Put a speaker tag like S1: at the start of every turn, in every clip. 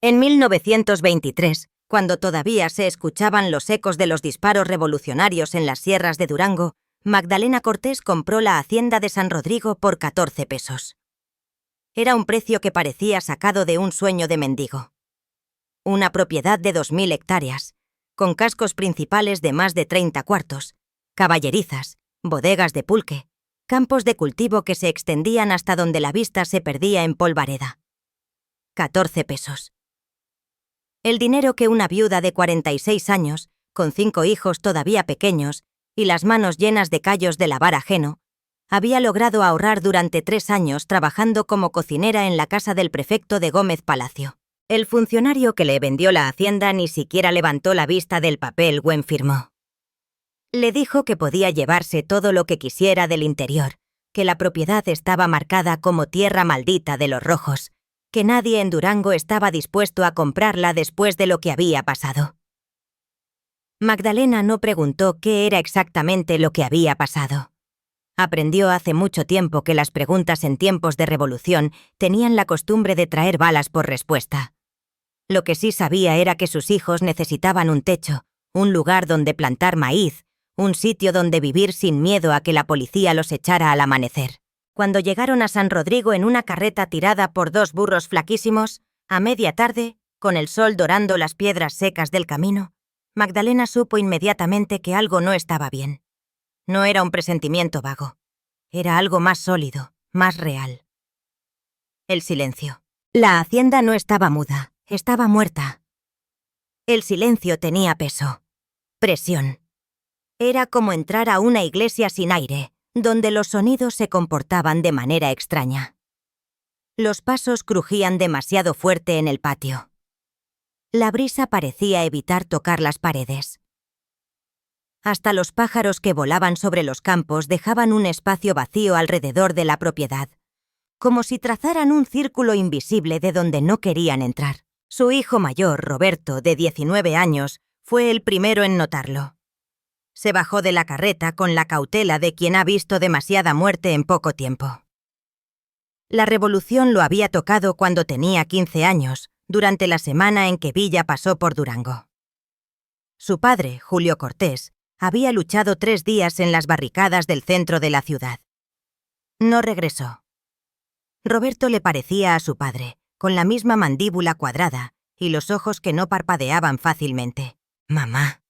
S1: En 1923, cuando todavía se escuchaban los ecos de los disparos revolucionarios en las sierras de Durango, Magdalena Cortés compró la hacienda de San Rodrigo por 14 pesos. Era un precio que parecía sacado de un sueño de mendigo. Una propiedad de 2000 hectáreas, con cascos principales de más de 30 cuartos, caballerizas, bodegas de pulque, campos de cultivo que se extendían hasta donde la vista se perdía en polvareda. 14 pesos. El dinero que una viuda de 46 años, con 5 hijos todavía pequeños y las manos llenas de callos de lavar ajeno, había logrado ahorrar durante 3 años trabajando como cocinera en la casa del prefecto de Gómez Palacio. El funcionario que le vendió la hacienda ni siquiera levantó la vista del papel o firmó. Le dijo que podía llevarse todo lo que quisiera del interior, que la propiedad estaba marcada como tierra maldita de los rojos, que nadie en Durango estaba dispuesto a comprarla después de lo que había pasado. Magdalena no preguntó qué era exactamente lo que había pasado. Aprendió hace mucho tiempo que las preguntas en tiempos de revolución tenían la costumbre de traer balas por respuesta. Lo que sí sabía era que sus hijos necesitaban un techo, un lugar donde plantar maíz, un sitio donde vivir sin miedo a que la policía los echara al amanecer. Cuando llegaron a San Rodrigo en una carreta tirada por 2 burros flaquísimos, a media tarde, con el sol dorando las piedras secas del camino, Magdalena supo inmediatamente que algo no estaba bien. No era un presentimiento vago. Era algo más sólido, más real. El silencio. La hacienda no estaba muda, estaba muerta. El silencio tenía peso. Presión. Era como entrar a una iglesia sin aire, donde los sonidos se comportaban de manera extraña. Los pasos crujían demasiado fuerte en el patio. La brisa parecía evitar tocar las paredes. Hasta los pájaros que volaban sobre los campos dejaban un espacio vacío alrededor de la propiedad, como si trazaran un círculo invisible de donde no querían entrar. Su hijo mayor, Roberto, de 19 años, fue el primero en notarlo. Se bajó de la carreta con la cautela de quien ha visto demasiada muerte en poco tiempo. La revolución lo había tocado cuando tenía 15 años, durante la semana en que Villa pasó por Durango. Su padre, Julio Cortés, había luchado 3 días en las barricadas del centro de la ciudad. No regresó. Roberto le parecía a su padre, con la misma mandíbula cuadrada y los ojos que no parpadeaban fácilmente. «Mamá»,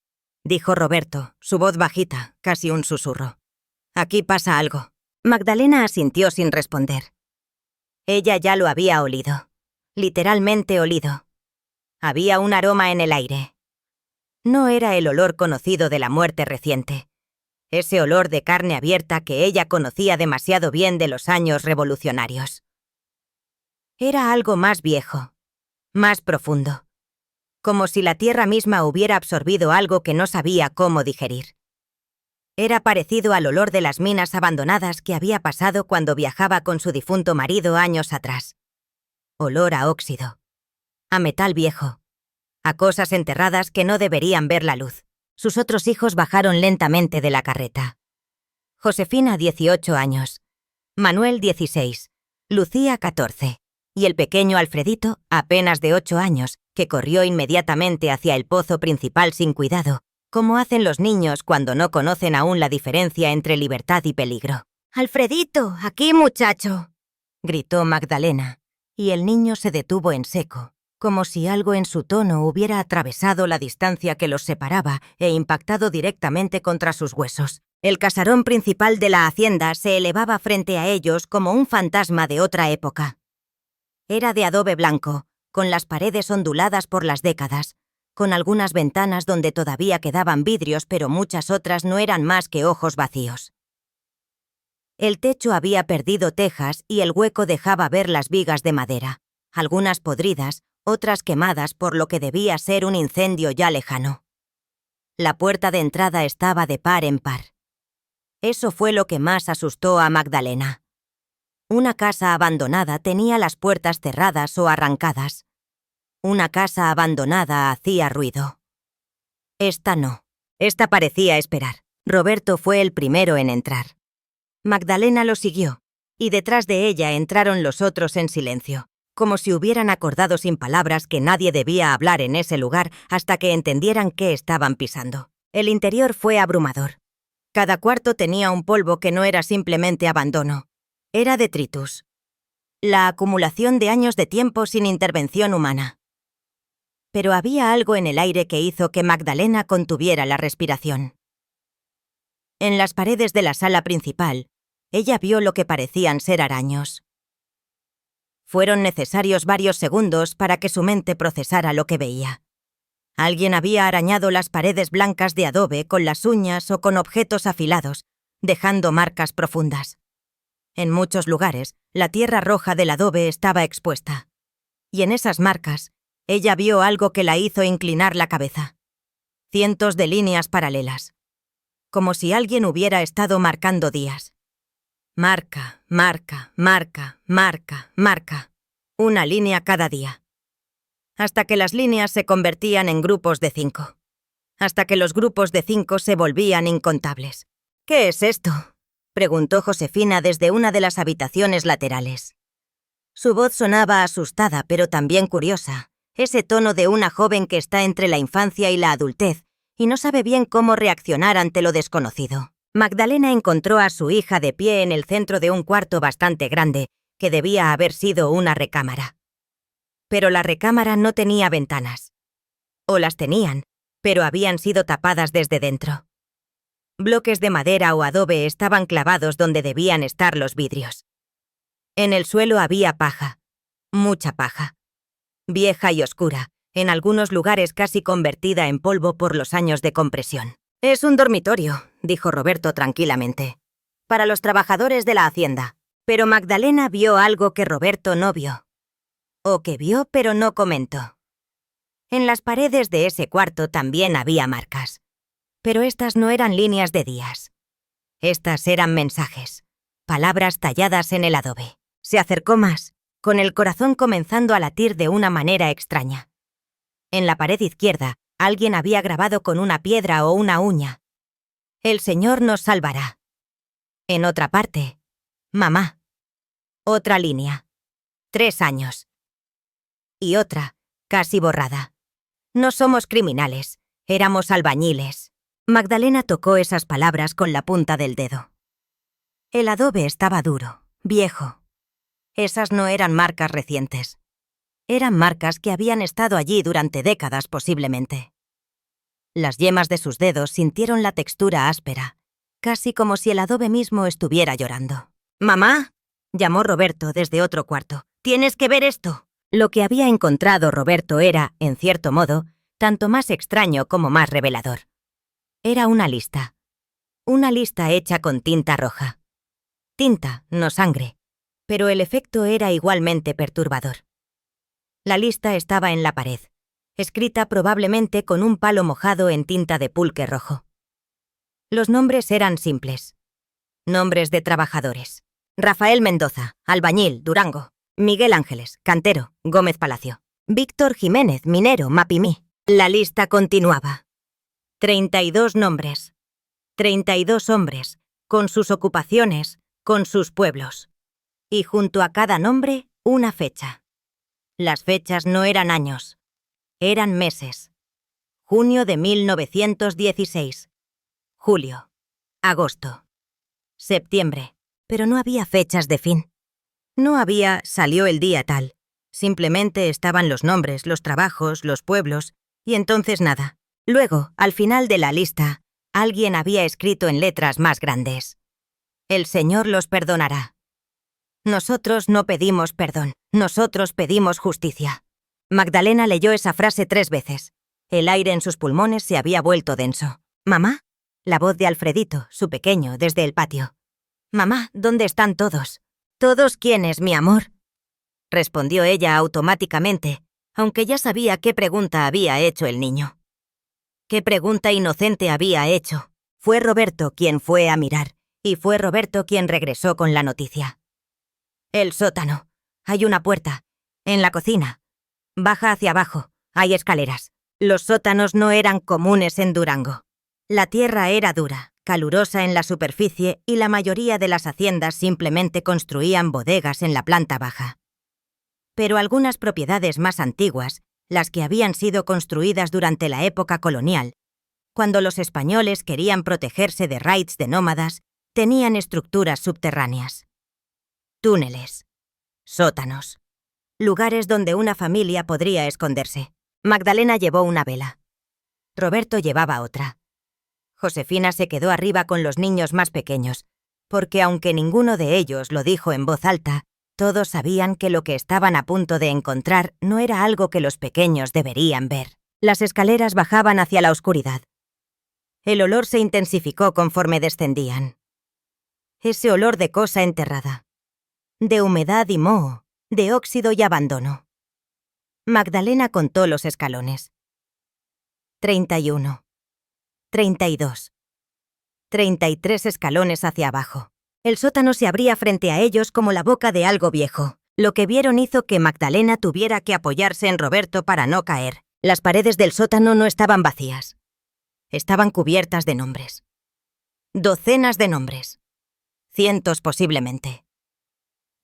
S1: dijo Roberto, su voz bajita, casi un susurro. «Aquí pasa algo». Magdalena asintió sin responder. Ella ya lo había olido. Literalmente olido. Había un aroma en el aire. No era el olor conocido de la muerte reciente. Ese olor de carne abierta que ella conocía demasiado bien de los años revolucionarios. Era algo más viejo, más profundo. Como si la tierra misma hubiera absorbido algo que no sabía cómo digerir. Era parecido al olor de las minas abandonadas que había pasado cuando viajaba con su difunto marido años atrás. Olor a óxido, a metal viejo, a cosas enterradas que no deberían ver la luz. Sus otros hijos bajaron lentamente de la carreta. Josefina, 18 años, Manuel, 16, Lucía, 14, y el pequeño Alfredito, apenas de 8 años, que corrió inmediatamente hacia el pozo principal sin cuidado, como hacen los niños cuando no conocen aún la diferencia entre libertad y peligro. «¡Alfredito, aquí, muchacho!», gritó Magdalena, y el niño se detuvo en seco, como si algo en su tono hubiera atravesado la distancia que los separaba e impactado directamente contra sus huesos. El casarón principal de la hacienda se elevaba frente a ellos como un fantasma de otra época. Era de adobe blanco, con las paredes onduladas por las décadas, con algunas ventanas donde todavía quedaban vidrios, pero muchas otras no eran más que ojos vacíos. El techo había perdido tejas y el hueco dejaba ver las vigas de madera, algunas podridas, otras quemadas por lo que debía ser un incendio ya lejano. La puerta de entrada estaba de par en par. Eso fue lo que más asustó a Magdalena. Una casa abandonada tenía las puertas cerradas o arrancadas. Una casa abandonada hacía ruido. Esta no. Esta parecía esperar. Roberto fue el primero en entrar. Magdalena lo siguió, y detrás de ella entraron los otros en silencio, como si hubieran acordado sin palabras que nadie debía hablar en ese lugar hasta que entendieran qué estaban pisando. El interior fue abrumador. Cada cuarto tenía un polvo que no era simplemente abandono, era detritus. La acumulación de años de tiempo sin intervención humana. Pero había algo en el aire que hizo que Magdalena contuviera la respiración. En las paredes de la sala principal, ella vio lo que parecían ser araños. Fueron necesarios varios segundos para que su mente procesara lo que veía. Alguien había arañado las paredes blancas de adobe con las uñas o con objetos afilados, dejando marcas profundas. En muchos lugares, la tierra roja del adobe estaba expuesta. Y en esas marcas, ella vio algo que la hizo inclinar la cabeza. Cientos de líneas paralelas. Como si alguien hubiera estado marcando días. Marca, marca, marca, marca, marca. Una línea cada día. Hasta que las líneas se convertían en grupos de 5. Hasta que los grupos de 5 se volvían incontables. ¿Qué es esto?, preguntó Josefina desde una de las habitaciones laterales. Su voz sonaba asustada, pero también curiosa, ese tono de una joven que está entre la infancia y la adultez y no sabe bien cómo reaccionar ante lo desconocido. Magdalena encontró a su hija de pie en el centro de un cuarto bastante grande, que debía haber sido una recámara. Pero la recámara no tenía ventanas. O las tenían, pero habían sido tapadas desde dentro. Bloques de madera o adobe estaban clavados donde debían estar los vidrios. En el suelo había paja, mucha paja. Vieja y oscura, en algunos lugares casi convertida en polvo por los años de compresión. «Es un dormitorio», dijo Roberto tranquilamente, «para los trabajadores de la hacienda». Pero Magdalena vio algo que Roberto no vio. O que vio pero no comentó. En las paredes de ese cuarto también había marcas. Pero estas no eran líneas de días. Estas eran mensajes, palabras talladas en el adobe. Se acercó más, con el corazón comenzando a latir de una manera extraña. En la pared izquierda, alguien había grabado con una piedra o una uña: «El Señor nos salvará». En otra parte, «Mamá». Otra línea, 3 años. Y otra, casi borrada: «No somos criminales, éramos albañiles». Magdalena tocó esas palabras con la punta del dedo. El adobe estaba duro, viejo. Esas no eran marcas recientes. Eran marcas que habían estado allí durante décadas posiblemente. Las yemas de sus dedos sintieron la textura áspera, casi como si el adobe mismo estuviera llorando. «¡Mamá!», llamó Roberto desde otro cuarto. «¡Tienes que ver esto!». Lo que había encontrado Roberto era, en cierto modo, tanto más extraño como más revelador. Era una lista. Una lista hecha con tinta roja. Tinta, no sangre. Pero el efecto era igualmente perturbador. La lista estaba en la pared, escrita probablemente con un palo mojado en tinta de pulque rojo. Los nombres eran simples. Nombres de trabajadores. Rafael Mendoza, albañil, Durango. Miguel Ángeles, cantero, Gómez Palacio. Víctor Jiménez, minero, Mapimí. La lista continuaba. 32 nombres. 32 hombres, con sus ocupaciones, con sus pueblos. Y junto a cada nombre, una fecha. Las fechas no eran años, eran meses. Junio de 1916. Julio. Agosto. Septiembre. Pero no había fechas de fin. No había «salió el día tal». Simplemente estaban los nombres, los trabajos, los pueblos, y entonces nada. Luego, al final de la lista, alguien había escrito en letras más grandes: «El Señor los perdonará». Nosotros no pedimos perdón, nosotros pedimos justicia. Magdalena leyó esa frase 3 veces. El aire en sus pulmones se había vuelto denso. «¿Mamá?», la voz de Alfredito, su pequeño, desde el patio. «Mamá, ¿dónde están todos?». «¿Todos quiénes, mi amor?», respondió ella automáticamente, aunque ya sabía qué pregunta había hecho el niño. Qué pregunta inocente había hecho. Fue Roberto quien fue a mirar, y fue Roberto quien regresó con la noticia. «El sótano. Hay una puerta. En la cocina. Baja hacia abajo. Hay escaleras». Los sótanos no eran comunes en Durango. La tierra era dura, calurosa en la superficie, y la mayoría de las haciendas simplemente construían bodegas en la planta baja. Pero algunas propiedades más antiguas, las que habían sido construidas durante la época colonial, cuando los españoles querían protegerse de raids de nómadas, tenían estructuras subterráneas. Túneles, sótanos, lugares donde una familia podría esconderse. Magdalena llevó una vela. Roberto llevaba otra. Josefina se quedó arriba con los niños más pequeños, porque aunque ninguno de ellos lo dijo en voz alta, todos sabían que lo que estaban a punto de encontrar no era algo que los pequeños deberían ver. Las escaleras bajaban hacia la oscuridad. El olor se intensificó conforme descendían. Ese olor de cosa enterrada, de humedad y moho, de óxido y abandono. Magdalena contó los escalones. 31, 32, 33 escalones hacia abajo. El sótano se abría frente a ellos como la boca de algo viejo. Lo que vieron hizo que Magdalena tuviera que apoyarse en Roberto para no caer. Las paredes del sótano no estaban vacías. Estaban cubiertas de nombres. Docenas de nombres. Cientos posiblemente.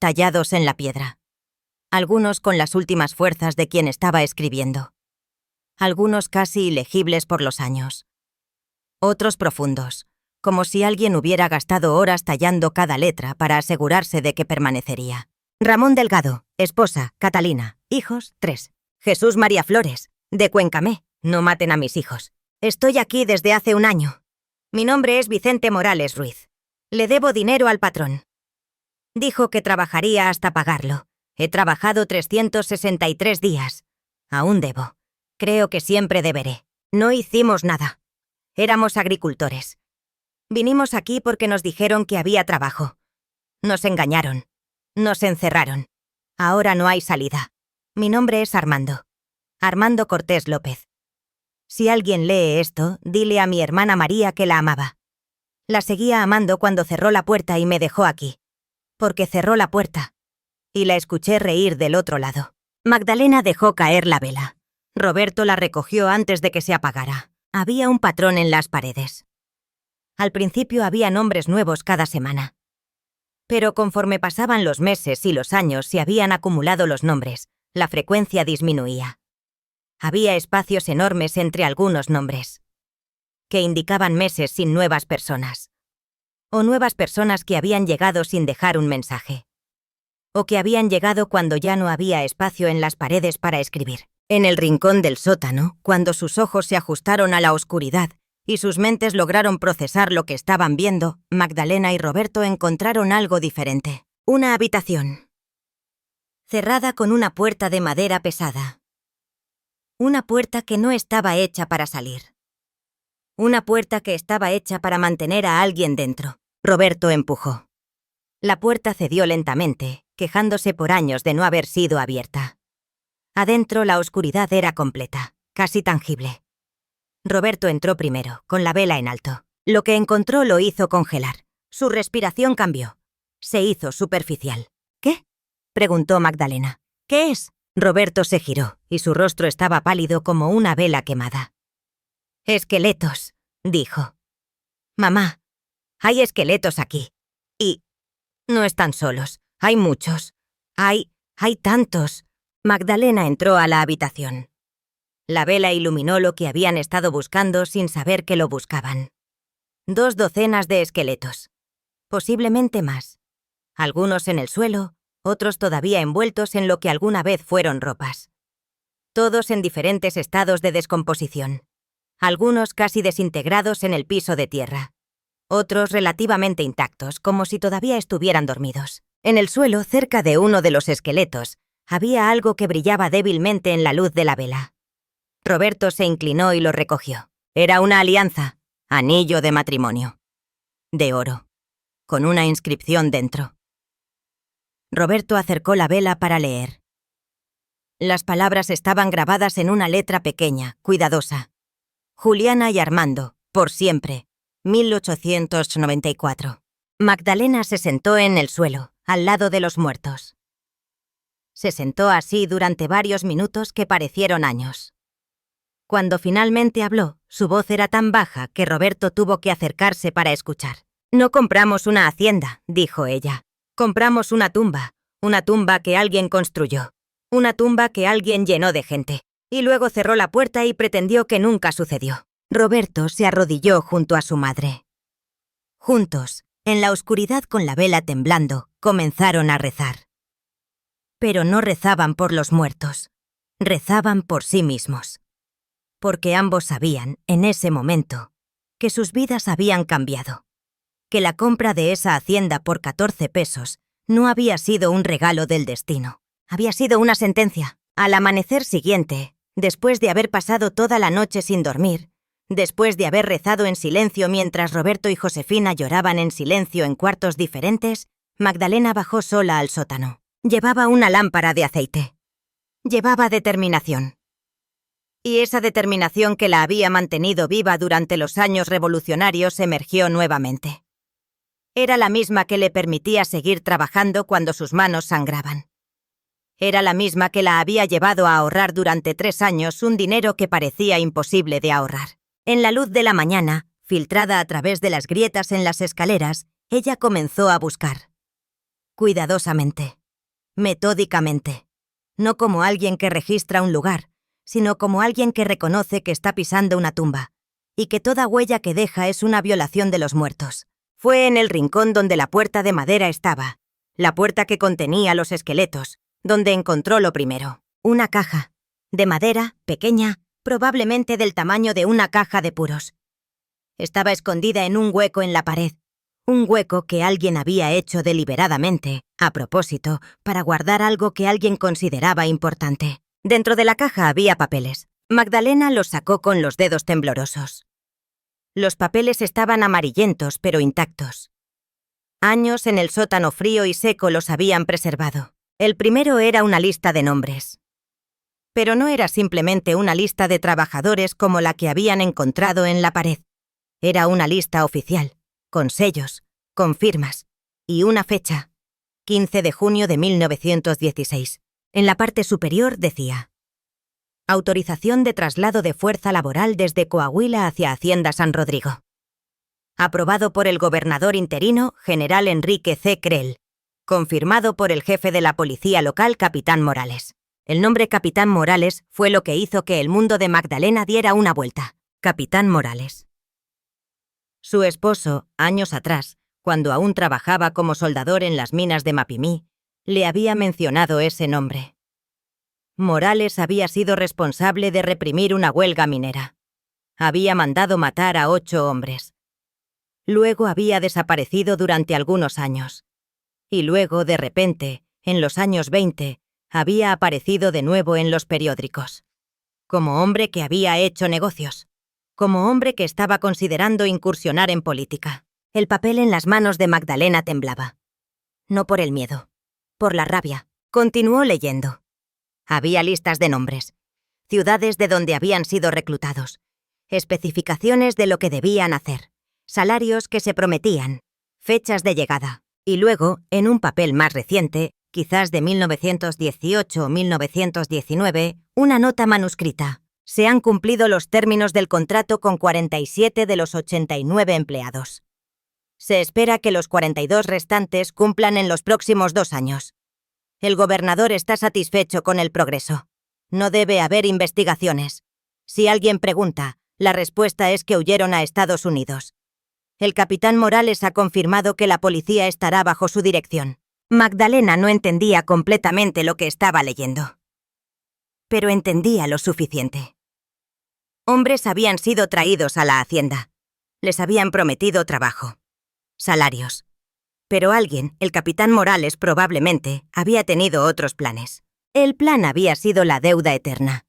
S1: Tallados en la piedra. Algunos con las últimas fuerzas de quien estaba escribiendo. Algunos casi ilegibles por los años. Otros profundos, como si alguien hubiera gastado horas tallando cada letra para asegurarse de que permanecería. Ramón Delgado, esposa, Catalina, hijos, 3. Jesús María Flores, de Cuencamé, no maten a mis hijos. Estoy aquí desde hace un año. Mi nombre es Vicente Morales Ruiz. Le debo dinero al patrón. Dijo que trabajaría hasta pagarlo. He trabajado 363 días. Aún debo. Creo que siempre deberé. No hicimos nada. Éramos agricultores. Vinimos aquí porque nos dijeron que había trabajo. Nos engañaron. Nos encerraron. Ahora no hay salida. Mi nombre es Armando. Armando Cortés López. Si alguien lee esto, dile a mi hermana María que la amaba. La seguía amando cuando cerró la puerta y me dejó aquí. Porque cerró la puerta. Y la escuché reír del otro lado. Magdalena dejó caer la vela. Roberto la recogió antes de que se apagara. Había un patrón en las paredes. Al principio había nombres nuevos cada semana. Pero conforme pasaban los meses y los años se habían acumulado los nombres, la frecuencia disminuía. Había espacios enormes entre algunos nombres, que indicaban meses sin nuevas personas. O nuevas personas que habían llegado sin dejar un mensaje. O que habían llegado cuando ya no había espacio en las paredes para escribir. En el rincón del sótano, cuando sus ojos se ajustaron a la oscuridad y sus mentes lograron procesar lo que estaban viendo, Magdalena y Roberto encontraron algo diferente. Una habitación. Cerrada con una puerta de madera pesada. Una puerta que no estaba hecha para salir. Una puerta que estaba hecha para mantener a alguien dentro. Roberto empujó. La puerta cedió lentamente, quejándose por años de no haber sido abierta. Adentro la oscuridad era completa, casi tangible. Roberto entró primero, con la vela en alto. Lo que encontró lo hizo congelar. Su respiración cambió. Se hizo superficial. ¿Qué? Preguntó Magdalena. ¿Qué es? Roberto se giró, y su rostro estaba pálido como una vela quemada. Esqueletos, dijo. Mamá, hay esqueletos aquí. Y no están solos, hay muchos. Hay tantos. Magdalena entró a la habitación. La vela iluminó lo que habían estado buscando sin saber que lo buscaban. 2 docenas de esqueletos. Posiblemente más. Algunos en el suelo, otros todavía envueltos en lo que alguna vez fueron ropas. Todos en diferentes estados de descomposición. Algunos casi desintegrados en el piso de tierra. Otros relativamente intactos, como si todavía estuvieran dormidos. En el suelo, cerca de uno de los esqueletos, había algo que brillaba débilmente en la luz de la vela. Roberto se inclinó y lo recogió. Era una alianza, anillo de matrimonio. De oro, con una inscripción dentro. Roberto acercó la vela para leer. Las palabras estaban grabadas en una letra pequeña, cuidadosa. Juliana y Armando, por siempre, 1894. Magdalena se sentó en el suelo, al lado de los muertos. Se sentó así durante varios minutos que parecieron años. Cuando finalmente habló, su voz era tan baja que Roberto tuvo que acercarse para escuchar. No compramos una hacienda, dijo ella. Compramos una tumba que alguien construyó. Una tumba que alguien llenó de gente, y luego cerró la puerta y pretendió que nunca sucedió. Roberto se arrodilló junto a su madre. Juntos, en la oscuridad con la vela temblando, comenzaron a rezar. Pero no rezaban por los muertos, rezaban por sí mismos. Porque ambos sabían, en ese momento, que sus vidas habían cambiado. Que la compra de esa hacienda por 14 pesos no había sido un regalo del destino. Había sido una sentencia. Al amanecer siguiente, después de haber pasado toda la noche sin dormir, después de haber rezado en silencio mientras Roberto y Josefina lloraban en silencio en cuartos diferentes, Magdalena bajó sola al sótano. Llevaba una lámpara de aceite. Llevaba determinación. Y esa determinación que la había mantenido viva durante los años revolucionarios emergió nuevamente. Era la misma que le permitía seguir trabajando cuando sus manos sangraban. Era la misma que la había llevado a ahorrar durante 3 años un dinero que parecía imposible de ahorrar. En la luz de la mañana, filtrada a través de las grietas en las escaleras, ella comenzó a buscar. Cuidadosamente, metódicamente, no como alguien que registra un lugar, sino como alguien que reconoce que está pisando una tumba, y que toda huella que deja es una violación de los muertos. Fue en el rincón donde la puerta de madera estaba, la puerta que contenía los esqueletos, donde encontró lo primero, una caja, de madera, pequeña, probablemente del tamaño de una caja de puros. Estaba escondida en un hueco en la pared, un hueco que alguien había hecho deliberadamente, a propósito, para guardar algo que alguien consideraba importante. Dentro de la caja había papeles. Magdalena los sacó con los dedos temblorosos. Los papeles estaban amarillentos pero intactos. Años en el sótano frío y seco los habían preservado. El primero era una lista de nombres. Pero no era simplemente una lista de trabajadores como la que habían encontrado en la pared. Era una lista oficial, con sellos, con firmas, y una fecha, 15 de junio de 1916. En la parte superior decía: autorización de traslado de fuerza laboral desde Coahuila hacia Hacienda San Rodrigo. Aprobado por el gobernador interino, general Enrique C. Creel. Confirmado por el jefe de la policía local, capitán Morales. El nombre Capitán Morales fue lo que hizo que el mundo de Magdalena diera una vuelta. Capitán Morales. Su esposo, años atrás, cuando aún trabajaba como soldador en las minas de Mapimí, le había mencionado ese nombre. Morales había sido responsable de reprimir una huelga minera. Había mandado matar a 8 hombres. Luego había desaparecido durante algunos años. Y luego, de repente, en los años 20, había aparecido de nuevo en los periódicos. Como hombre que había hecho negocios. Como hombre que estaba considerando incursionar en política. El papel en las manos de Magdalena temblaba. No por el miedo, por la rabia. Continuó leyendo. Había listas de nombres, ciudades de donde habían sido reclutados, especificaciones de lo que debían hacer, salarios que se prometían, fechas de llegada. Y luego, en un papel más reciente, quizás de 1918 o 1919, una nota manuscrita. Se han cumplido los términos del contrato con 47 de los 89 empleados. Se espera que los 42 restantes cumplan en los próximos 2 años. El gobernador está satisfecho con el progreso. No debe haber investigaciones. Si alguien pregunta, la respuesta es que huyeron a Estados Unidos. El capitán Morales ha confirmado que la policía estará bajo su dirección. Magdalena no entendía completamente lo que estaba leyendo. Pero entendía lo suficiente. Hombres habían sido traídos a la hacienda. Les habían prometido trabajo, salarios. Pero alguien, el capitán Morales probablemente, había tenido otros planes. El plan había sido la deuda eterna.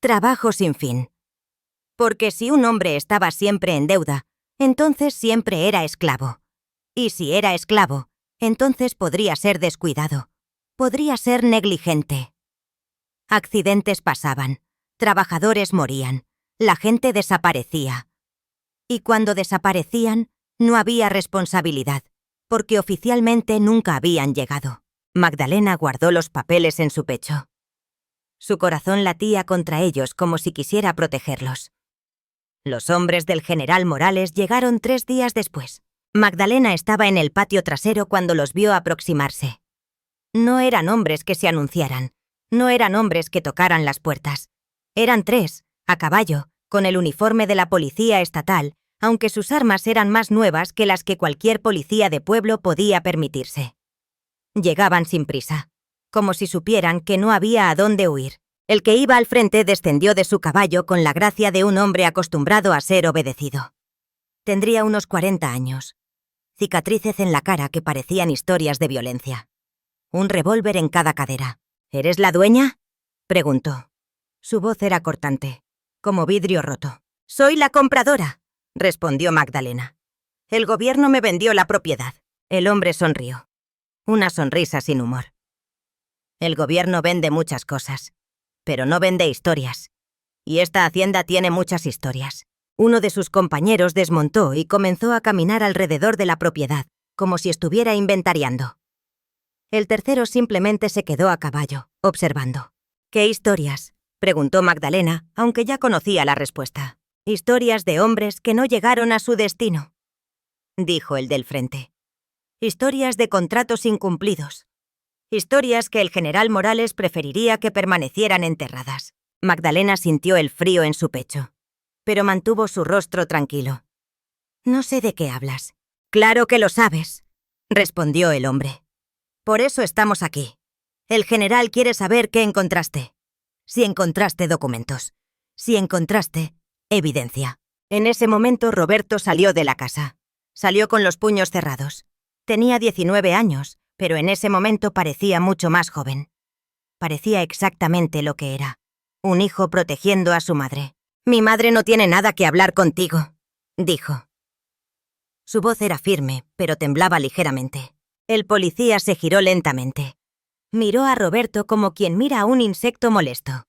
S1: Trabajo sin fin. Porque si un hombre estaba siempre en deuda, entonces siempre era esclavo. Y si era esclavo, entonces podría ser descuidado. Podría ser negligente. Accidentes pasaban. Trabajadores morían. La gente desaparecía. Y cuando desaparecían, no había responsabilidad, porque oficialmente nunca habían llegado. Magdalena guardó los papeles en su pecho. Su corazón latía contra ellos como si quisiera protegerlos. Los hombres del general Morales llegaron 3 días después. Magdalena estaba en el patio trasero cuando los vio aproximarse. No eran hombres que se anunciaran, No eran hombres que tocaran las puertas. Eran 3, a caballo, con el uniforme de la policía estatal, aunque sus armas eran más nuevas que las que cualquier policía de pueblo podía permitirse. Llegaban sin prisa, como si supieran que no había a dónde huir. El que iba al frente descendió de su caballo con la gracia de un hombre acostumbrado a ser obedecido. Tendría unos 40 años. Cicatrices en la cara que parecían historias de violencia. Un revólver en cada cadera. ¿Eres la dueña?, preguntó. Su voz era cortante, como vidrio roto. «Soy la compradora», respondió Magdalena. «El gobierno me vendió la propiedad». El hombre sonrió. Una sonrisa sin humor. «El gobierno vende muchas cosas, pero no vende historias. Y esta hacienda tiene muchas historias». Uno de sus compañeros desmontó y comenzó a caminar alrededor de la propiedad, como si estuviera inventariando. El tercero simplemente se quedó a caballo, observando. «¿Qué historias?», preguntó Magdalena, aunque ya conocía la respuesta. «Historias de hombres que no llegaron a su destino», dijo el del frente. «Historias de contratos incumplidos. Historias que el general Morales preferiría que permanecieran enterradas». Magdalena sintió el frío en su pecho, pero mantuvo su rostro tranquilo. «No sé de qué hablas». «Claro que lo sabes», respondió el hombre. «Por eso estamos aquí. El general quiere saber qué encontraste. Si encontraste documentos. Si encontraste evidencia». En ese momento Roberto salió de la casa. Salió con los puños cerrados. Tenía 19 años, pero en ese momento parecía mucho más joven. Parecía exactamente lo que era. Un hijo protegiendo a su madre. «Mi madre no tiene nada que hablar contigo», dijo. Su voz era firme, pero temblaba ligeramente. El policía se giró lentamente. Miró a Roberto como quien mira a un insecto molesto.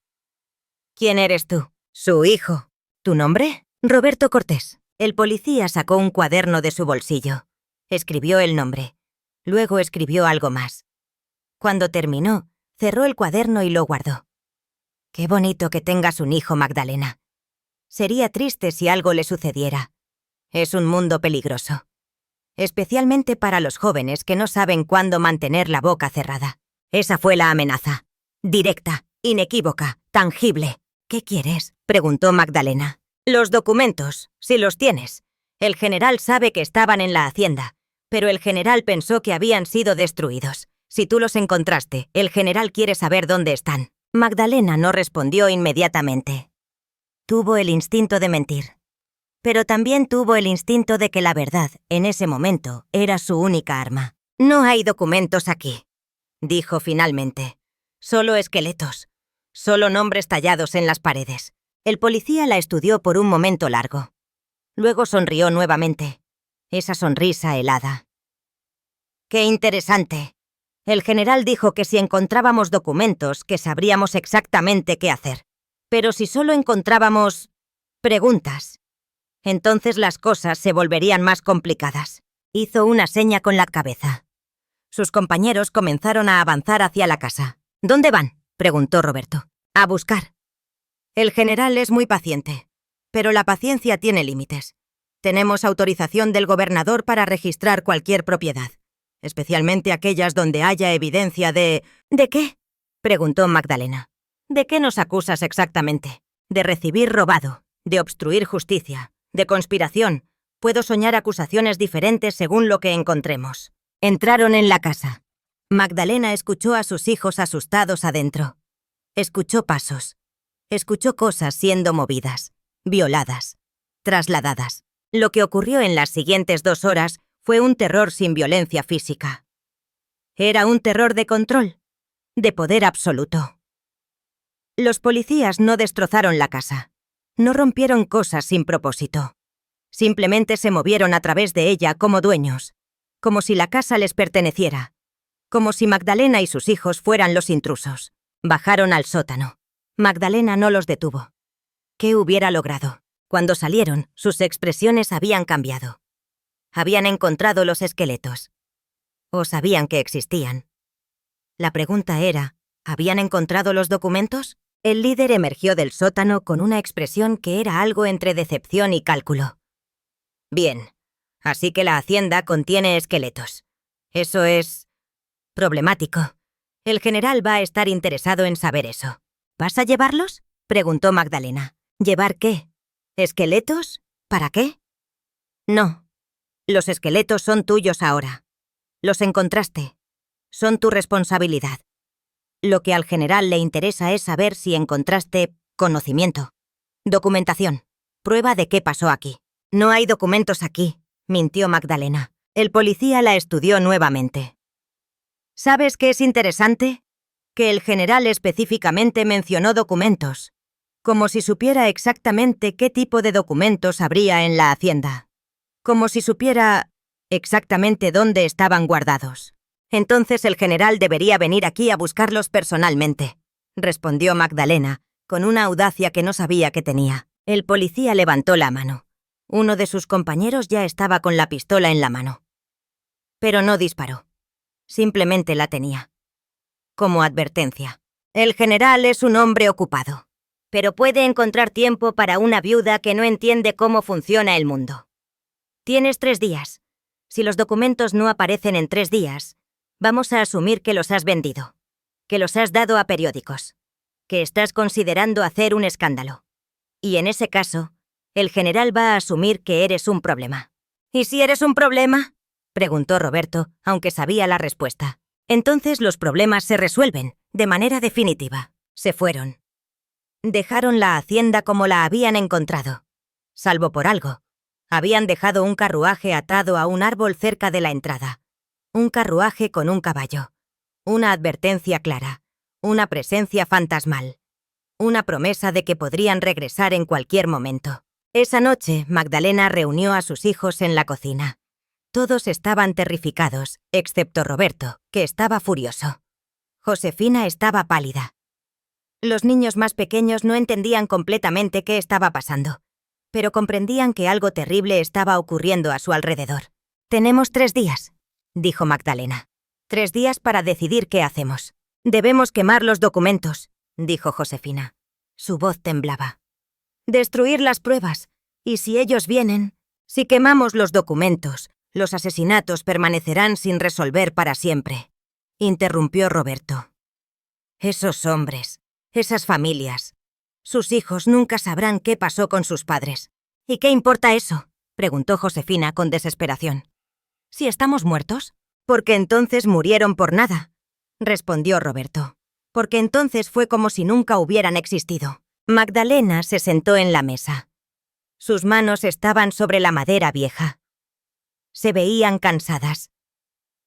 S1: «¿Quién eres tú?» «Su hijo». «¿Tu nombre?» «Roberto Cortés». El policía sacó un cuaderno de su bolsillo. Escribió el nombre. Luego escribió algo más. Cuando terminó, cerró el cuaderno y lo guardó. «Qué bonito que tengas un hijo, Magdalena. Sería triste si algo le sucediera. Es un mundo peligroso. Especialmente para los jóvenes que no saben cuándo mantener la boca cerrada». Esa fue la amenaza. Directa, inequívoca, tangible. «¿Qué quieres?», preguntó Magdalena. «Los documentos, si los tienes. El general sabe que estaban en la hacienda, pero el general pensó que habían sido destruidos. Si tú los encontraste, el general quiere saber dónde están». Magdalena no respondió inmediatamente. Tuvo el instinto de mentir. Pero también tuvo el instinto de que la verdad, en ese momento, era su única arma. «No hay documentos aquí», dijo finalmente. «Solo esqueletos. Solo nombres tallados en las paredes». El policía la estudió por un momento largo. Luego sonrió nuevamente. Esa sonrisa helada. «Qué interesante. El general dijo que si encontrábamos documentos, que sabríamos exactamente qué hacer. Pero si solo encontrábamos preguntas, entonces las cosas se volverían más complicadas». Hizo una seña con la cabeza. Sus compañeros comenzaron a avanzar hacia la casa. «¿Dónde van?», preguntó Roberto. «A buscar». «El general es muy paciente, pero la paciencia tiene límites. Tenemos autorización del gobernador para registrar cualquier propiedad, especialmente aquellas donde haya evidencia de...» «¿De qué?», preguntó Magdalena. «¿De qué nos acusas exactamente?» «De recibir robado, de obstruir justicia, de conspiración. Puedo soñar acusaciones diferentes según lo que encontremos». Entraron en la casa. Magdalena escuchó a sus hijos asustados adentro. Escuchó pasos. Escuchó cosas siendo movidas, violadas, trasladadas. Lo que ocurrió en las siguientes 2 horas fue un terror sin violencia física. Era un terror de control, de poder absoluto. Los policías no destrozaron la casa. No rompieron cosas sin propósito. Simplemente se movieron a través de ella como dueños, como si la casa les perteneciera, como si Magdalena y sus hijos fueran los intrusos. Bajaron al sótano. Magdalena no los detuvo. ¿Qué hubiera logrado? Cuando salieron, sus expresiones habían cambiado. Habían encontrado los esqueletos. O sabían que existían. La pregunta era, ¿habían encontrado los documentos? El líder emergió del sótano con una expresión que era algo entre decepción y cálculo. «Bien, así que la hacienda contiene esqueletos. Eso es problemático. El general va a estar interesado en saber eso. ¿Vas a llevarlos?, preguntó Magdalena. ¿Llevar qué? ¿Esqueletos? ¿Para qué? No. Los esqueletos son tuyos ahora. Los encontraste. Son tu responsabilidad. Lo que al general le interesa es saber si encontraste conocimiento, documentación, prueba de qué pasó aquí. No hay documentos aquí, mintió Magdalena. El policía la estudió nuevamente. ¿Sabes qué es interesante? Que el general específicamente mencionó documentos, como si supiera exactamente qué tipo de documentos habría en la hacienda, como si supiera exactamente dónde estaban guardados. Entonces el general debería venir aquí a buscarlos personalmente, respondió Magdalena, con una audacia que no sabía que tenía. El policía levantó la mano. Uno de sus compañeros ya estaba con la pistola en la mano. Pero no disparó. Simplemente la tenía. Como advertencia. El general es un hombre ocupado, pero puede encontrar tiempo para una viuda que no entiende cómo funciona el mundo. Tienes 3 días. Si los documentos no aparecen en 3 días, vamos a asumir que los has vendido, que los has dado a periódicos, que estás considerando hacer un escándalo. Y en ese caso, el general va a asumir que eres un problema. ¿Y si eres un problema?, preguntó Roberto, aunque sabía la respuesta. Entonces los problemas se resuelven, de manera definitiva. Se fueron. Dejaron la hacienda como la habían encontrado, salvo por algo. Habían dejado un carruaje atado a un árbol cerca de la entrada. Un carruaje con un caballo. Una advertencia clara. Una presencia fantasmal. Una promesa de que podrían regresar en cualquier momento. Esa noche, Magdalena reunió a sus hijos en la cocina. Todos estaban terrificados, excepto Roberto, que estaba furioso. Josefina estaba pálida. Los niños más pequeños no entendían completamente qué estaba pasando, pero comprendían que algo terrible estaba ocurriendo a su alrededor. «Tenemos 3 días», dijo Magdalena. 3 días para decidir qué hacemos. «Debemos quemar los documentos», dijo Josefina. Su voz temblaba. «Destruir las pruebas. Y si ellos vienen, si quemamos los documentos, los asesinatos permanecerán sin resolver para siempre», interrumpió Roberto. «Esos hombres, esas familias, sus hijos nunca sabrán qué pasó con sus padres». «¿Y qué importa eso?», preguntó Josefina con desesperación. «¿Si estamos muertos? Porque entonces murieron por nada», respondió Roberto. «Porque entonces fue como si nunca hubieran existido». Magdalena se sentó en la mesa. Sus manos estaban sobre la madera vieja. Se veían cansadas.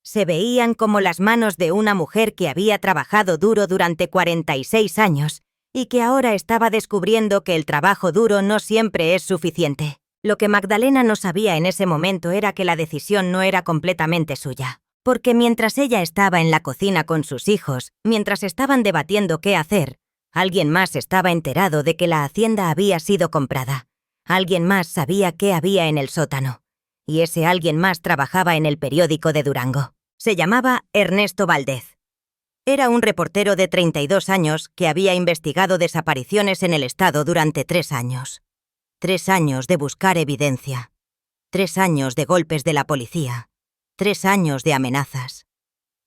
S1: Se veían como las manos de una mujer que había trabajado duro durante 46 años y que ahora estaba descubriendo que el trabajo duro no siempre es suficiente. Lo que Magdalena no sabía en ese momento era que la decisión no era completamente suya. Porque mientras ella estaba en la cocina con sus hijos, mientras estaban debatiendo qué hacer, alguien más estaba enterado de que la hacienda había sido comprada. Alguien más sabía qué había en el sótano. Y ese alguien más trabajaba en el periódico de Durango. Se llamaba Ernesto Valdez. Era un reportero de 32 años que había investigado desapariciones en el estado durante 3 años. 3 años de buscar evidencia. 3 años de golpes de la policía. 3 años de amenazas.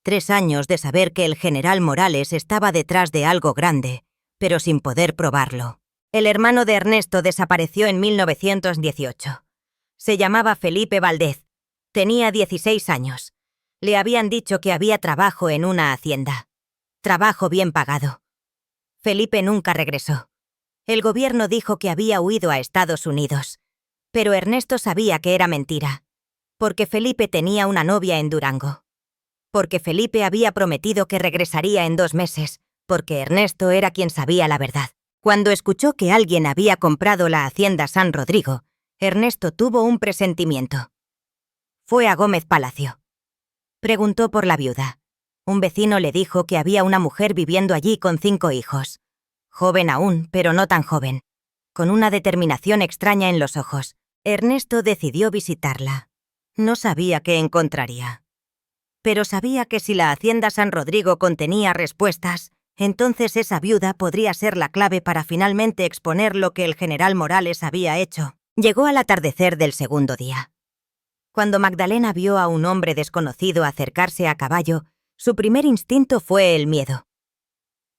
S1: 3 años de saber que el general Morales estaba detrás de algo grande, pero sin poder probarlo. El hermano de Ernesto desapareció en 1918. Se llamaba Felipe Valdez. Tenía 16 años. Le habían dicho que había trabajo en una hacienda. Trabajo bien pagado. Felipe nunca regresó. El gobierno dijo que había huido a Estados Unidos. Pero Ernesto sabía que era mentira. Porque Felipe tenía una novia en Durango. Porque Felipe había prometido que regresaría en 2 meses. Porque Ernesto era quien sabía la verdad. Cuando escuchó que alguien había comprado la hacienda San Rodrigo, Ernesto tuvo un presentimiento. Fue a Gómez Palacio. Preguntó por la viuda. Un vecino le dijo que había una mujer viviendo allí con 5 hijos. Joven aún, pero no tan joven. Con una determinación extraña en los ojos. Ernesto decidió visitarla. No sabía qué encontraría. Pero sabía que si la hacienda San Rodrigo contenía respuestas, entonces esa viuda podría ser la clave para finalmente exponer lo que el general Morales había hecho. Llegó al atardecer del segundo día. Cuando Magdalena vio a un hombre desconocido acercarse a caballo, Su primer instinto fue el miedo.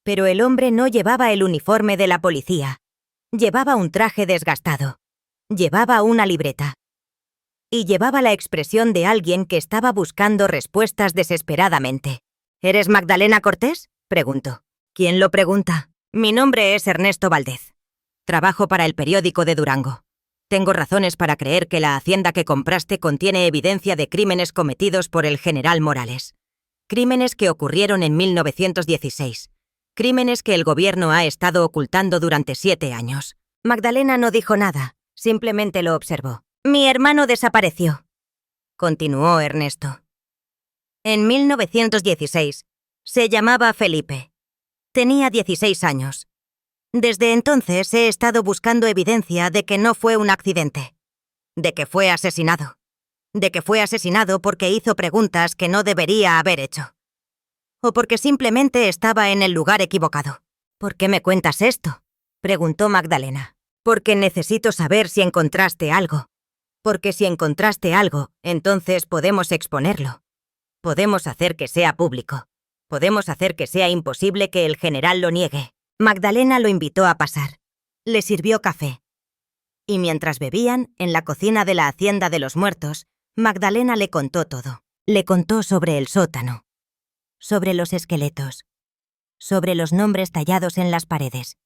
S1: Pero el hombre no llevaba el uniforme de la policía. Llevaba un traje desgastado. Llevaba una libreta. Y llevaba la expresión de alguien que estaba buscando respuestas desesperadamente. ¿Eres Magdalena Cortés?, preguntó. ¿Quién lo pregunta? Mi nombre es Ernesto Valdez. Trabajo para el periódico de Durango. Tengo razones para creer que la hacienda que compraste contiene evidencia de crímenes cometidos por el general Morales. Crímenes que ocurrieron en 1916. Crímenes que el gobierno ha estado ocultando durante 7 años. Magdalena no dijo nada, simplemente lo observó. Mi hermano desapareció, continuó Ernesto. En 1916, se llamaba Felipe. Tenía 16 años. Desde entonces he estado buscando evidencia de que no fue un accidente, de que fue asesinado, porque hizo preguntas que no debería haber hecho, o porque simplemente estaba en el lugar equivocado. ¿Por qué me cuentas esto?, preguntó Magdalena. Porque necesito saber si encontraste algo. Porque si encontraste algo, entonces podemos exponerlo. Podemos hacer que sea público. Podemos hacer que sea imposible que el general lo niegue. Magdalena lo invitó a pasar. Le sirvió café. Y mientras bebían, en la cocina de la Hacienda de los Muertos, Magdalena le contó todo. Le contó sobre el sótano, sobre los esqueletos, sobre los nombres tallados en las paredes,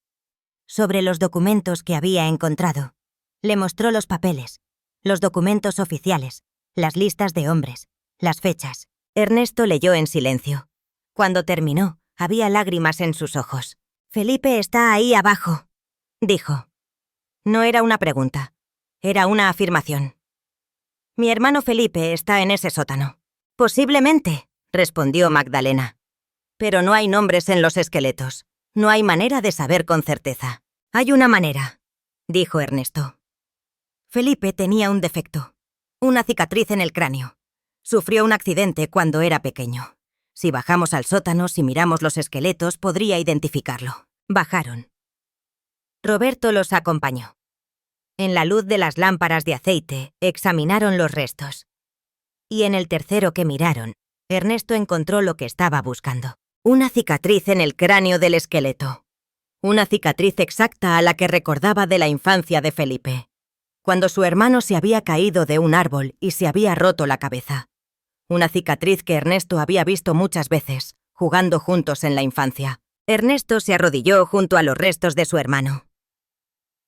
S1: sobre los documentos que había encontrado. Le mostró los papeles, los documentos oficiales, las listas de hombres, las fechas. Ernesto leyó en silencio. Cuando terminó, había lágrimas en sus ojos. Felipe está ahí abajo, dijo. No era una pregunta, era una afirmación. Mi hermano Felipe está en ese sótano. Posiblemente, respondió Magdalena. Pero no hay nombres en los esqueletos. No hay manera de saber con certeza. Hay una manera, dijo Ernesto. Felipe tenía un defecto, una cicatriz en el cráneo. Sufrió un accidente cuando era pequeño. Si bajamos al sótano, si miramos los esqueletos, podría identificarlo. Bajaron. Roberto los acompañó. En la luz de las lámparas de aceite, examinaron los restos. Y en el tercero que miraron, Ernesto encontró lo que estaba buscando. Una cicatriz en el cráneo del esqueleto. Una cicatriz exacta a la que recordaba de la infancia de Felipe, cuando su hermano se había caído de un árbol y se había roto la cabeza. Una cicatriz que Ernesto había visto muchas veces, jugando juntos en la infancia. Ernesto se arrodilló junto a los restos de su hermano.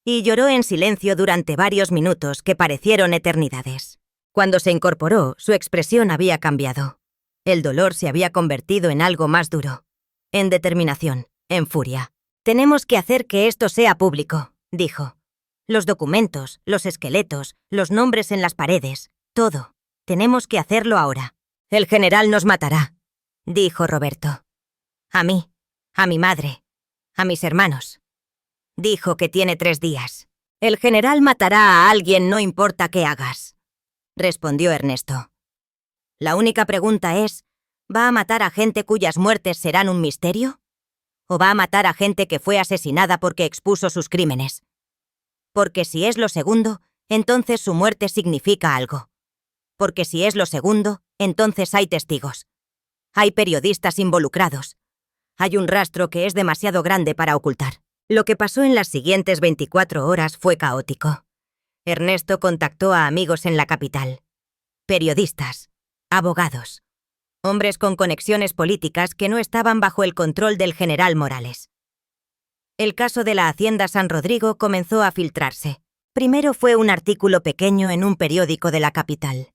S1: Y lloró en silencio durante varios minutos que parecieron eternidades. Cuando se incorporó, su expresión había cambiado. El dolor se había convertido en algo más duro, en determinación, en furia. Tenemos que hacer que esto sea público, dijo. Los documentos, los esqueletos, los nombres en las paredes, todo. Tenemos que hacerlo ahora. El general nos matará, dijo Roberto. A mí, a mi madre, a mis hermanos. Dijo que tiene 3 días. El general matará a alguien, no importa qué hagas, respondió Ernesto. La única pregunta es, ¿va a matar a gente cuyas muertes serán un misterio? ¿O va a matar a gente que fue asesinada porque expuso sus crímenes? Porque si es lo segundo, entonces su muerte significa algo. Porque si es lo segundo, entonces hay testigos. Hay periodistas involucrados. Hay un rastro que es demasiado grande para ocultar. Lo que pasó en las siguientes 24 horas fue caótico. Ernesto contactó a amigos en la capital. Periodistas, abogados, hombres con conexiones políticas que no estaban bajo el control del general Morales. El caso de la Hacienda San Rodrigo comenzó a filtrarse. Primero fue un artículo pequeño en un periódico de la capital.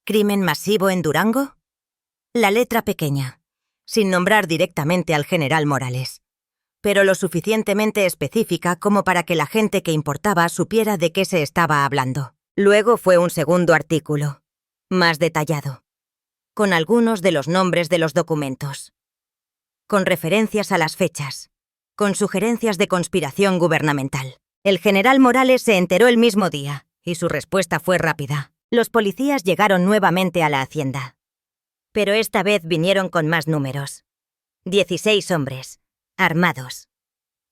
S1: ¿Crimen masivo en Durango? La letra pequeña, sin nombrar directamente al general Morales, pero lo suficientemente específica como para que la gente que importaba supiera de qué se estaba hablando. Luego fue un segundo artículo, más detallado, con algunos de los nombres de los documentos, con referencias a las fechas, con sugerencias de conspiración gubernamental. El general Morales se enteró el mismo día, y su respuesta fue rápida. Los policías llegaron nuevamente a la hacienda. Pero esta vez vinieron con más números. 16 hombres, armados,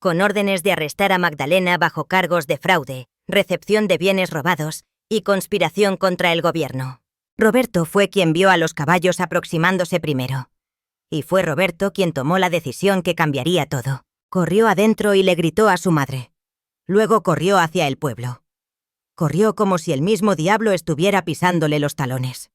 S1: con órdenes de arrestar a Magdalena bajo cargos de fraude, recepción de bienes robados y conspiración contra el gobierno. Roberto fue quien vio a los caballos aproximándose primero. Y fue Roberto quien tomó la decisión que cambiaría todo. Corrió adentro y le gritó a su madre. Luego corrió hacia el pueblo. Corrió como si el mismo diablo estuviera pisándole los talones.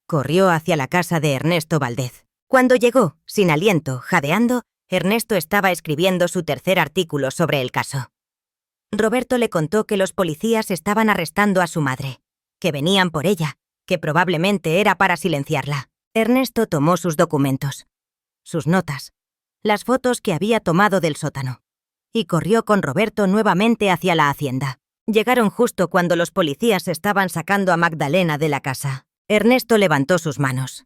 S1: Corrió hacia la casa de Ernesto Valdez. Cuando llegó, sin aliento, jadeando, Ernesto estaba escribiendo su tercer artículo sobre el caso. Roberto le contó que los policías estaban arrestando a su madre, que venían por ella, que probablemente era para silenciarla. Ernesto tomó sus documentos, sus notas, las fotos que había tomado del sótano, y corrió con Roberto nuevamente hacia la hacienda. Llegaron justo cuando los policías estaban sacando a Magdalena de la casa. Ernesto levantó sus manos.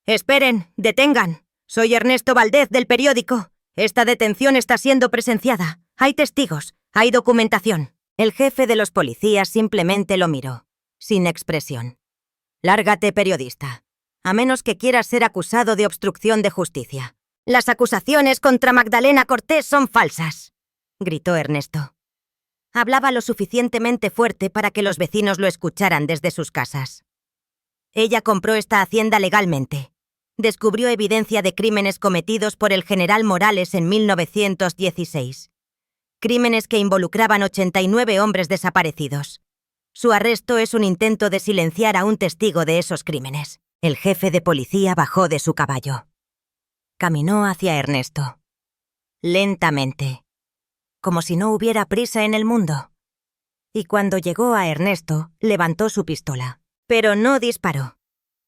S1: «¡Esperen! ¡Detengan! Soy Ernesto Valdez del periódico. Esta detención está siendo presenciada. Hay testigos, hay documentación». El jefe de los policías simplemente lo miró, sin expresión. «Lárgate, periodista, a menos que quieras ser acusado de obstrucción de justicia. Las acusaciones contra Magdalena Cortés son falsas», gritó Ernesto. Hablaba lo suficientemente fuerte para que los vecinos lo escucharan desde sus casas. Ella compró esta hacienda legalmente. Descubrió evidencia de crímenes cometidos por el general Morales en 1916. Crímenes que involucraban 89 hombres desaparecidos. Su arresto es un intento de silenciar a un testigo de esos crímenes. El jefe de policía bajó de su caballo. Caminó hacia Ernesto. Lentamente, como si no hubiera prisa en el mundo. Y cuando llegó a Ernesto, levantó su pistola. Pero no disparó,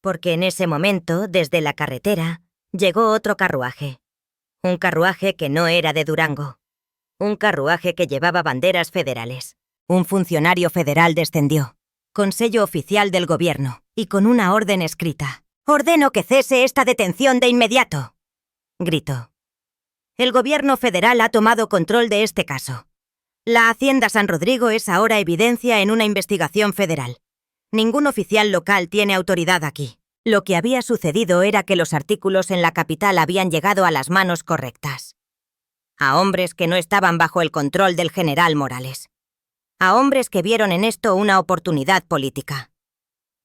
S1: porque en ese momento, desde la carretera, llegó otro carruaje. Un carruaje que no era de Durango. Un carruaje que llevaba banderas federales. Un funcionario federal descendió, con sello oficial del gobierno y con una orden escrita. «Ordeno que cese esta detención de inmediato», gritó. «El gobierno federal ha tomado control de este caso. La Hacienda San Rodrigo es ahora evidencia en una investigación federal. Ningún oficial local tiene autoridad aquí». Lo que había sucedido era que los artículos en la capital habían llegado a las manos correctas. A hombres que no estaban bajo el control del general Morales. A hombres que vieron en esto una oportunidad política.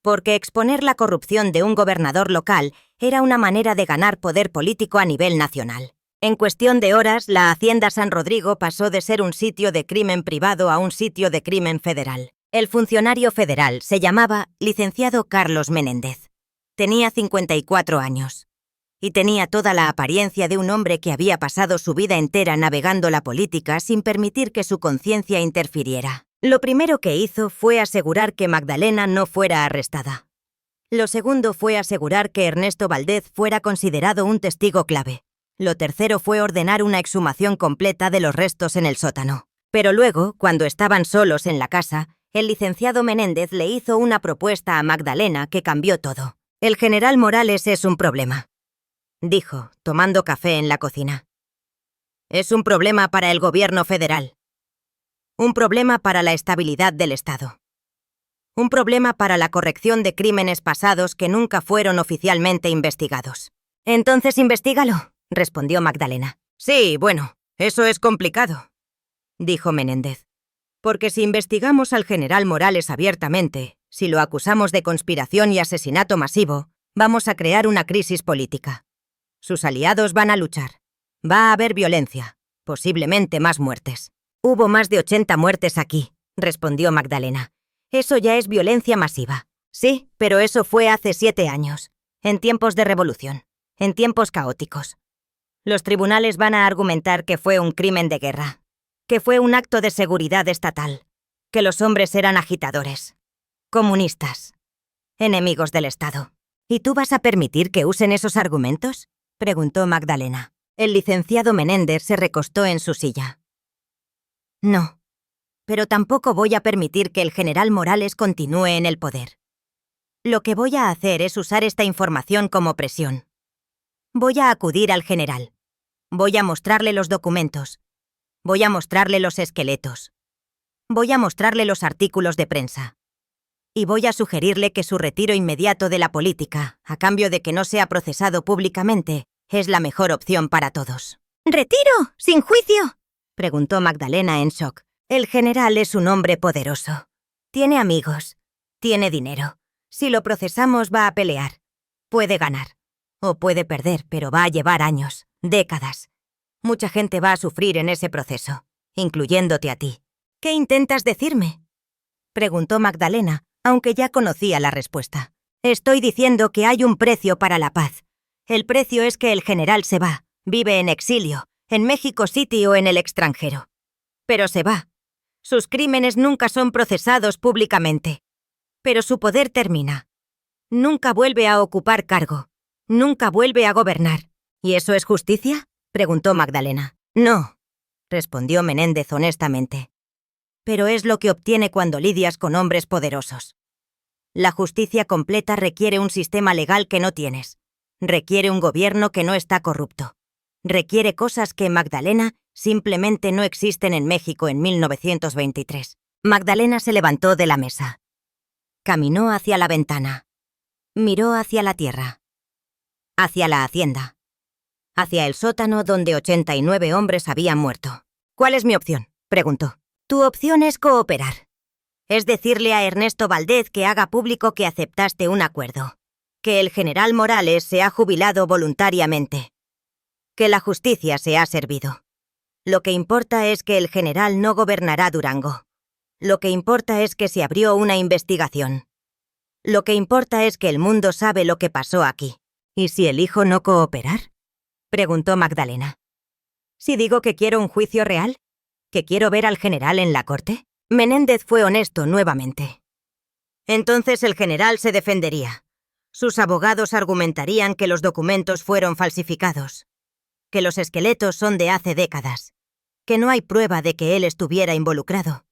S1: Porque exponer la corrupción de un gobernador local era una manera de ganar poder político a nivel nacional. En cuestión de horas, la Hacienda San Rodrigo pasó de ser un sitio de crimen privado a un sitio de crimen federal. El funcionario federal se llamaba licenciado Carlos Menéndez. Tenía 54 años. Y tenía toda la apariencia de un hombre que había pasado su vida entera navegando la política sin permitir que su conciencia interfiriera. Lo primero que hizo fue asegurar que Magdalena no fuera arrestada. Lo segundo fue asegurar que Ernesto Valdez fuera considerado un testigo clave. Lo tercero fue ordenar una exhumación completa de los restos en el sótano. Pero luego, cuando estaban solos en la casa, el licenciado Menéndez le hizo una propuesta a Magdalena que cambió todo. «El general Morales es un problema», dijo, tomando café en la cocina. «Es un problema para el gobierno federal. Un problema para la estabilidad del Estado. Un problema para la corrección de crímenes pasados que nunca fueron oficialmente investigados». «Entonces investígalo», respondió Magdalena. «Sí, bueno, eso es complicado», dijo Menéndez. «Porque si investigamos al general Morales abiertamente, si lo acusamos de conspiración y asesinato masivo, vamos a crear una crisis política. Sus aliados van a luchar. Va a haber violencia, posiblemente más muertes». «Hubo más de 80 muertes aquí», respondió Magdalena. «Eso ya es violencia masiva». «Sí, pero eso fue hace 7 años, en tiempos de revolución, en tiempos caóticos. Los tribunales van a argumentar que fue un crimen de guerra, que fue un acto de seguridad estatal, que los hombres eran agitadores, comunistas, enemigos del Estado». «¿Y tú vas a permitir que usen esos argumentos?», preguntó Magdalena. El licenciado Menéndez se recostó en su silla. «No, pero tampoco voy a permitir que el general Morales continúe en el poder. Lo que voy a hacer es usar esta información como presión. Voy a acudir al general. Voy a mostrarle los documentos. Voy a mostrarle los esqueletos. Voy a mostrarle los artículos de prensa. Y voy a sugerirle que su retiro inmediato de la política, a cambio de que no sea procesado públicamente, es la mejor opción para todos». «¿Retiro? ¿Sin juicio?», preguntó Magdalena en shock. «El general es un hombre poderoso. Tiene amigos. Tiene dinero. Si lo procesamos va a pelear. Puede ganar. O puede perder, pero va a llevar años, décadas. Mucha gente va a sufrir en ese proceso, incluyéndote a ti. ¿Qué intentas decirme?, preguntó Magdalena, aunque ya conocía la respuesta. Estoy diciendo que hay un precio para la paz. El precio es que el general se va, vive en exilio, en México City o en el extranjero. Pero se va. Sus crímenes nunca son procesados públicamente. Pero su poder termina. Nunca vuelve a ocupar cargo. Nunca vuelve a gobernar. ¿Y eso es justicia?, preguntó Magdalena. No, respondió Menéndez honestamente. Pero es lo que obtiene cuando lidias con hombres poderosos. La justicia completa requiere un sistema legal que no tienes. Requiere un gobierno que no está corrupto. Requiere cosas que, Magdalena, simplemente no existen en México en 1923. Magdalena se levantó de la mesa. Caminó hacia la ventana. Miró hacia la tierra. Hacia la hacienda. Hacia el sótano donde 89 hombres habían muerto. ¿Cuál es mi opción?, preguntó. Tu opción es cooperar. Es decirle a Ernesto Valdez que haga público que aceptaste un acuerdo. Que el general Morales se ha jubilado voluntariamente. Que la justicia se ha servido. Lo que importa es que el general no gobernará Durango. Lo que importa es que se abrió una investigación. Lo que importa es que el mundo sabe lo que pasó aquí. ¿Y si elijo no cooperar?, preguntó Magdalena. ¿Si digo que quiero un juicio real? ¿Que quiero ver al general en la corte? Menéndez fue honesto nuevamente. Entonces el general se defendería. Sus abogados argumentarían que los documentos fueron falsificados, que los esqueletos son de hace décadas, que no hay prueba de que él estuviera involucrado.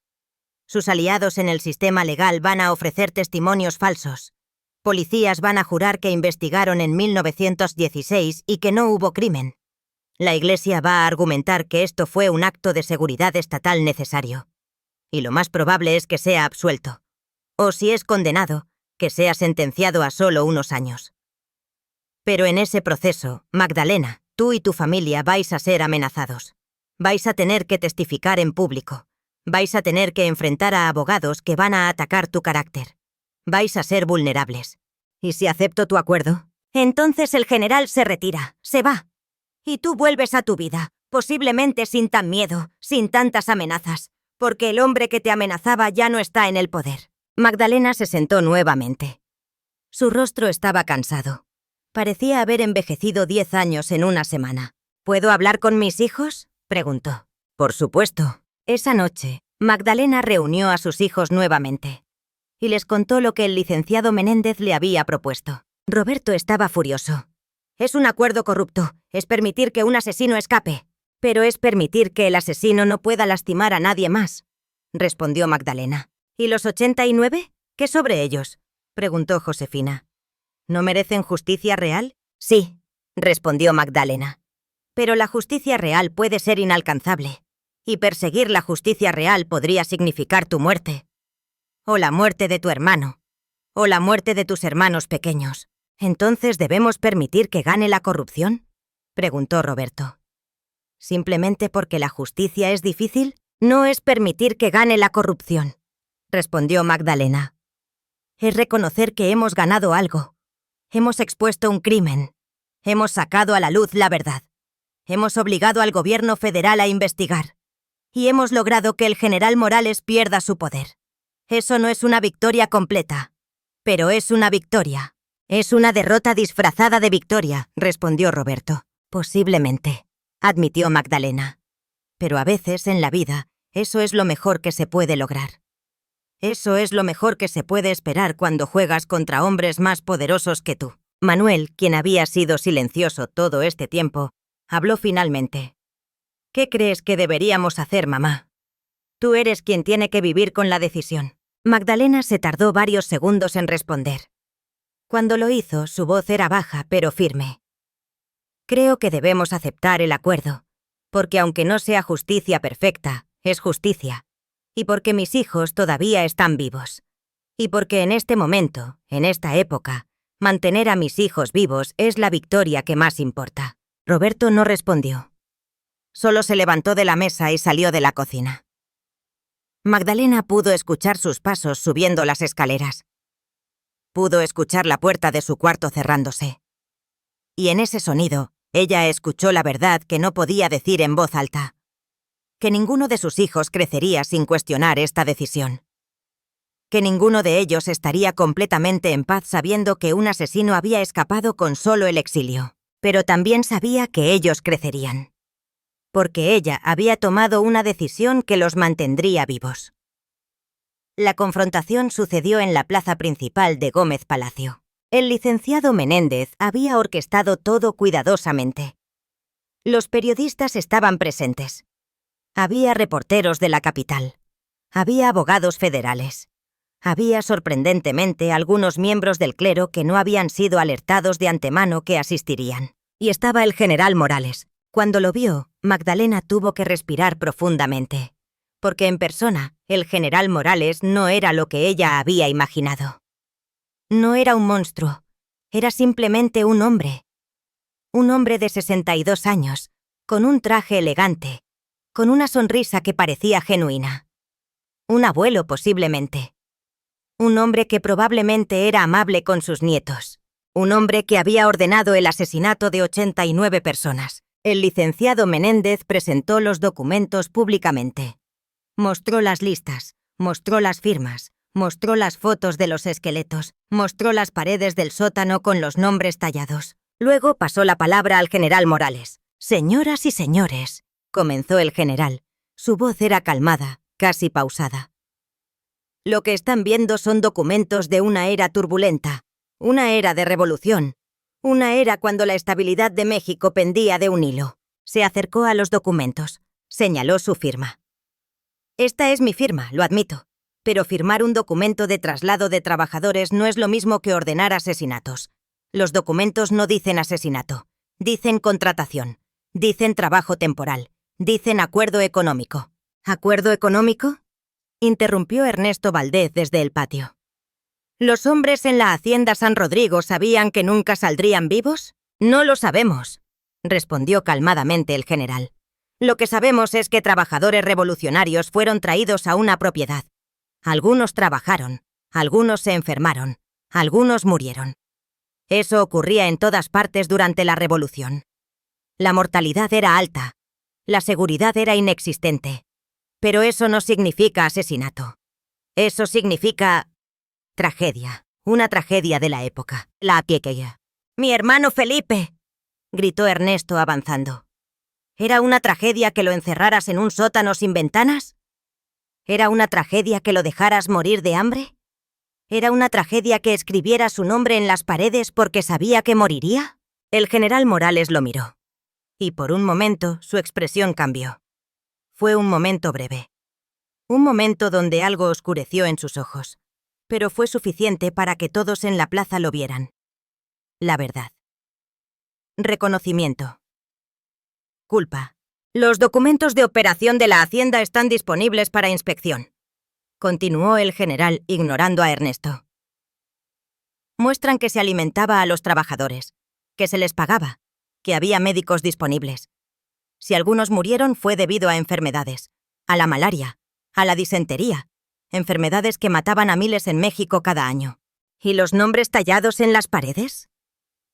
S1: Sus aliados en el sistema legal van a ofrecer testimonios falsos. Policías van a jurar que investigaron en 1916 y que no hubo crimen. La Iglesia va a argumentar que esto fue un acto de seguridad estatal necesario. Y lo más probable es que sea absuelto. O si es condenado, que sea sentenciado a solo unos años. Pero en ese proceso, Magdalena, tú y tu familia vais a ser amenazados. Vais a tener que testificar en público. Vais a tener que enfrentar a abogados que van a atacar tu carácter. Vais a ser vulnerables. ¿Y si acepto tu acuerdo? Entonces el general se retira, se va. Y tú vuelves a tu vida, posiblemente sin tan miedo, sin tantas amenazas, porque el hombre que te amenazaba ya no está en el poder. Magdalena se sentó nuevamente. Su rostro estaba cansado. Parecía haber envejecido 10 años en una semana. ¿Puedo hablar con mis hijos?, preguntó. Por supuesto. Esa noche, Magdalena reunió a sus hijos nuevamente y les contó lo que el licenciado Menéndez le había propuesto. Roberto estaba furioso. Es un acuerdo corrupto, es permitir que un asesino escape, pero es permitir que el asesino no pueda lastimar a nadie más, respondió Magdalena. ¿Y los 89? ¿Qué sobre ellos?, preguntó Josefina. ¿No merecen justicia real? Sí, respondió Magdalena. Pero la justicia real puede ser inalcanzable, y perseguir la justicia real podría significar tu muerte. O la muerte de tu hermano, o la muerte de tus hermanos pequeños. ¿Entonces debemos permitir que gane la corrupción?, preguntó Roberto. ¿Simplemente porque la justicia es difícil? No es permitir que gane la corrupción, respondió Magdalena. Es reconocer que hemos ganado algo. Hemos expuesto un crimen. Hemos sacado a la luz la verdad. Hemos obligado al gobierno federal a investigar. Y hemos logrado que el general Morales pierda su poder. Eso no es una victoria completa, pero es una victoria. Es una derrota disfrazada de victoria, respondió Roberto. Posiblemente, admitió Magdalena. Pero a veces en la vida, eso es lo mejor que se puede lograr. Eso es lo mejor que se puede esperar cuando juegas contra hombres más poderosos que tú. Manuel, quien había sido silencioso todo este tiempo, habló finalmente. ¿Qué crees que deberíamos hacer, mamá? Tú eres quien tiene que vivir con la decisión. Magdalena se tardó varios segundos en responder. Cuando lo hizo, su voz era baja pero firme. Creo que debemos aceptar el acuerdo, porque aunque no sea justicia perfecta, es justicia. Y porque mis hijos todavía están vivos. Y porque en este momento, en esta época, mantener a mis hijos vivos es la victoria que más importa. Roberto no respondió. Solo se levantó de la mesa y salió de la cocina. Magdalena pudo escuchar sus pasos subiendo las escaleras. Pudo escuchar la puerta de su cuarto cerrándose. Y en ese sonido, ella escuchó la verdad que no podía decir en voz alta: que ninguno de sus hijos crecería sin cuestionar esta decisión. Que ninguno de ellos estaría completamente en paz sabiendo que un asesino había escapado con solo el exilio. Pero también sabía que ellos crecerían. Porque ella había tomado una decisión que los mantendría vivos. La confrontación sucedió en la plaza principal de Gómez Palacio. El licenciado Menéndez había orquestado todo cuidadosamente. Los periodistas estaban presentes. Había reporteros de la capital. Había abogados federales. Había, sorprendentemente, algunos miembros del clero que no habían sido alertados de antemano que asistirían. Y estaba el general Morales. Cuando lo vio, Magdalena tuvo que respirar profundamente. Porque en persona, el general Morales no era lo que ella había imaginado. No era un monstruo. Era simplemente un hombre. Un hombre de 62 años, con un traje elegante, con una sonrisa que parecía genuina. Un abuelo, posiblemente. Un hombre que probablemente era amable con sus nietos. Un hombre que había ordenado el asesinato de 89 personas. El licenciado Menéndez presentó los documentos públicamente. Mostró las listas, mostró las firmas, mostró las fotos de los esqueletos, mostró las paredes del sótano con los nombres tallados. Luego pasó la palabra al general Morales. «Señoras y señores», comenzó el general. Su voz era calmada, casi pausada. «Lo que están viendo son documentos de una era turbulenta, una era de revolución, una era cuando la estabilidad de México pendía de un hilo». Se acercó a los documentos. Señaló su firma. «Esta es mi firma, lo admito. Pero firmar un documento de traslado de trabajadores no es lo mismo que ordenar asesinatos. Los documentos no dicen asesinato. Dicen contratación. Dicen trabajo temporal. Dicen acuerdo económico». «¿Acuerdo económico?», interrumpió Ernesto Valdez desde el patio. «¿Los hombres en la hacienda San Rodrigo sabían que nunca saldrían vivos? No lo sabemos», respondió calmadamente el general. «Lo que sabemos es que trabajadores revolucionarios fueron traídos a una propiedad. Algunos trabajaron, algunos se enfermaron, algunos murieron. Eso ocurría en todas partes durante la revolución. La mortalidad era alta, la seguridad era inexistente. Pero eso no significa asesinato. Eso significa tragedia, una tragedia de la época, la aquella. «¡Mi hermano Felipe!», gritó Ernesto avanzando. «¿Era una tragedia que lo encerraras en un sótano sin ventanas? ¿Era una tragedia que lo dejaras morir de hambre? ¿Era una tragedia que escribiera su nombre en las paredes porque sabía que moriría?» El general Morales lo miró. Y por un momento su expresión cambió. Fue un momento breve. Un momento donde algo oscureció en sus ojos. Pero fue suficiente para que todos en la plaza lo vieran. La verdad. Reconocimiento. Culpa. «Los documentos de operación de la hacienda están disponibles para inspección», continuó el general ignorando a Ernesto. «Muestran que se alimentaba a los trabajadores, que se les pagaba, que había médicos disponibles. Si algunos murieron fue debido a enfermedades, a la malaria, a la disentería, enfermedades que mataban a miles en México cada año». «¿Y los nombres tallados en las paredes?»,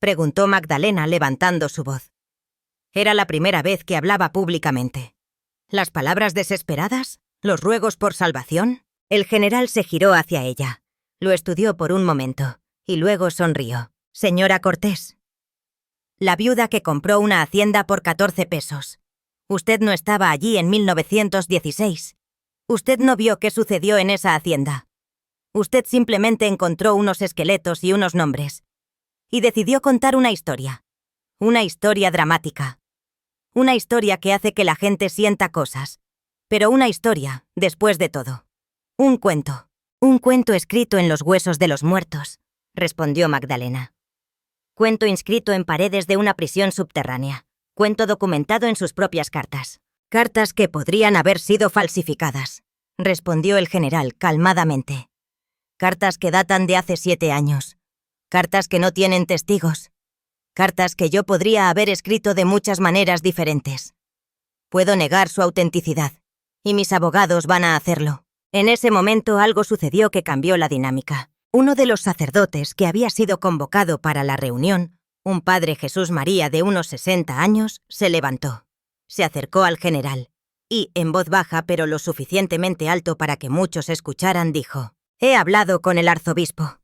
S1: preguntó Magdalena levantando su voz. Era la primera vez que hablaba públicamente. ¿Las palabras desesperadas? ¿Los ruegos por salvación? El general se giró hacia ella. Lo estudió por un momento, y luego sonrió. «Señora Cortés, la viuda que compró una hacienda por 14 pesos. Usted no estaba allí en 1916. Usted no vio qué sucedió en esa hacienda. Usted simplemente encontró unos esqueletos y unos nombres. Y decidió contar una historia. Una historia dramática. Una historia que hace que la gente sienta cosas. Pero una historia, después de todo. Un cuento. Un cuento escrito en los huesos de los muertos», respondió Magdalena. «Cuento inscrito en paredes de una prisión subterránea. Cuento documentado en sus propias cartas. Cartas que podrían haber sido falsificadas», respondió el general calmadamente. «Cartas que datan de hace 7 años. Cartas que no tienen testigos. Cartas que yo podría haber escrito de muchas maneras diferentes. Puedo negar su autenticidad, y mis abogados van a hacerlo». En ese momento algo sucedió que cambió la dinámica. Uno de los sacerdotes que había sido convocado para la reunión, Un padre Jesús María de unos 60 años se levantó. Se acercó al general y, en voz baja pero lo suficientemente alto para que muchos escucharan, dijo: «He hablado con el arzobispo».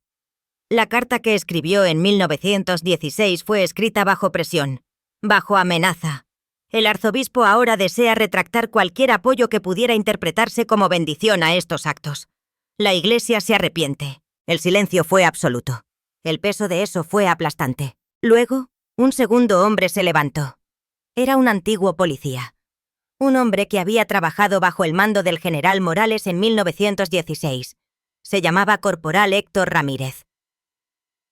S1: La carta que escribió en 1916 fue escrita bajo presión, bajo amenaza. El arzobispo ahora desea retractar cualquier apoyo que pudiera interpretarse como bendición a estos actos. La Iglesia se arrepiente. El silencio fue absoluto. El peso de eso fue aplastante. Luego, un segundo hombre se levantó. Era un antiguo policía. Un hombre que había trabajado bajo el mando del general Morales en 1916. Se llamaba Corporal Héctor Ramírez.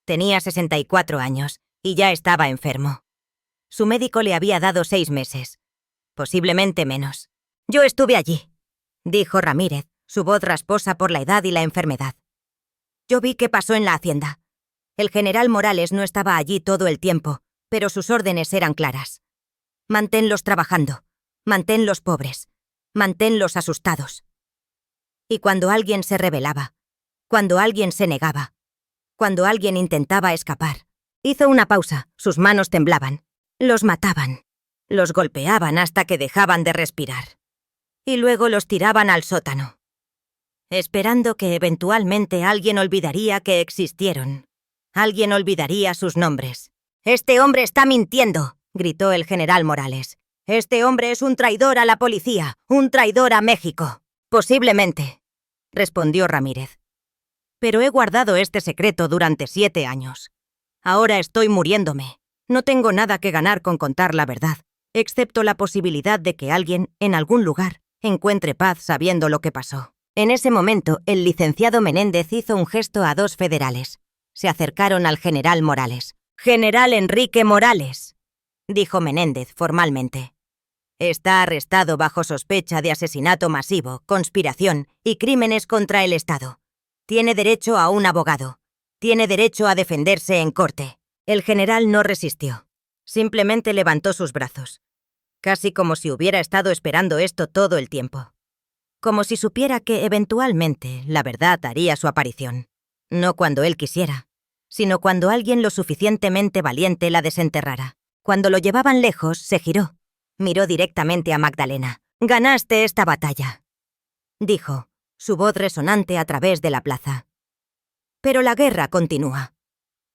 S1: Tenía 64 años y ya estaba enfermo. Su médico le había dado 6 meses. Posiblemente menos. «Yo estuve allí», dijo Ramírez, su voz rasposa por la edad y la enfermedad. «Yo vi qué pasó en la hacienda. El general Morales no estaba allí todo el tiempo, pero sus órdenes eran claras. Manténlos trabajando, manténlos pobres, manténlos asustados. Y cuando alguien se rebelaba, cuando alguien se negaba, cuando alguien intentaba escapar». Hizo una pausa, sus manos temblaban. Los mataban, los golpeaban hasta que dejaban de respirar. Y luego los tiraban al sótano, esperando que eventualmente alguien olvidaría que existieron. Alguien olvidaría sus nombres. «Este hombre está mintiendo», gritó el general Morales. «Este hombre es un traidor a la policía, un traidor a México». «Posiblemente», respondió Ramírez. «Pero he guardado este secreto durante 7 años. Ahora estoy muriéndome. No tengo nada que ganar con contar la verdad, excepto la posibilidad de que alguien, en algún lugar, encuentre paz sabiendo lo que pasó». En ese momento, el licenciado Menéndez hizo un gesto a 2 federales. Se acercaron al general Morales. «General Enrique Morales», dijo Menéndez formalmente. «Está arrestado bajo sospecha de asesinato masivo, conspiración y crímenes contra el Estado. Tiene derecho a un abogado. Tiene derecho a defenderse en corte». El general no resistió. Simplemente levantó sus brazos, casi como si hubiera estado esperando esto todo el tiempo. Como si supiera que eventualmente la verdad haría su aparición. No cuando él quisiera, sino cuando alguien lo suficientemente valiente la desenterrara. Cuando lo llevaban lejos, se giró. Miró directamente a Magdalena. «Ganaste esta batalla», dijo, su voz resonante a través de la plaza. «Pero la guerra continúa.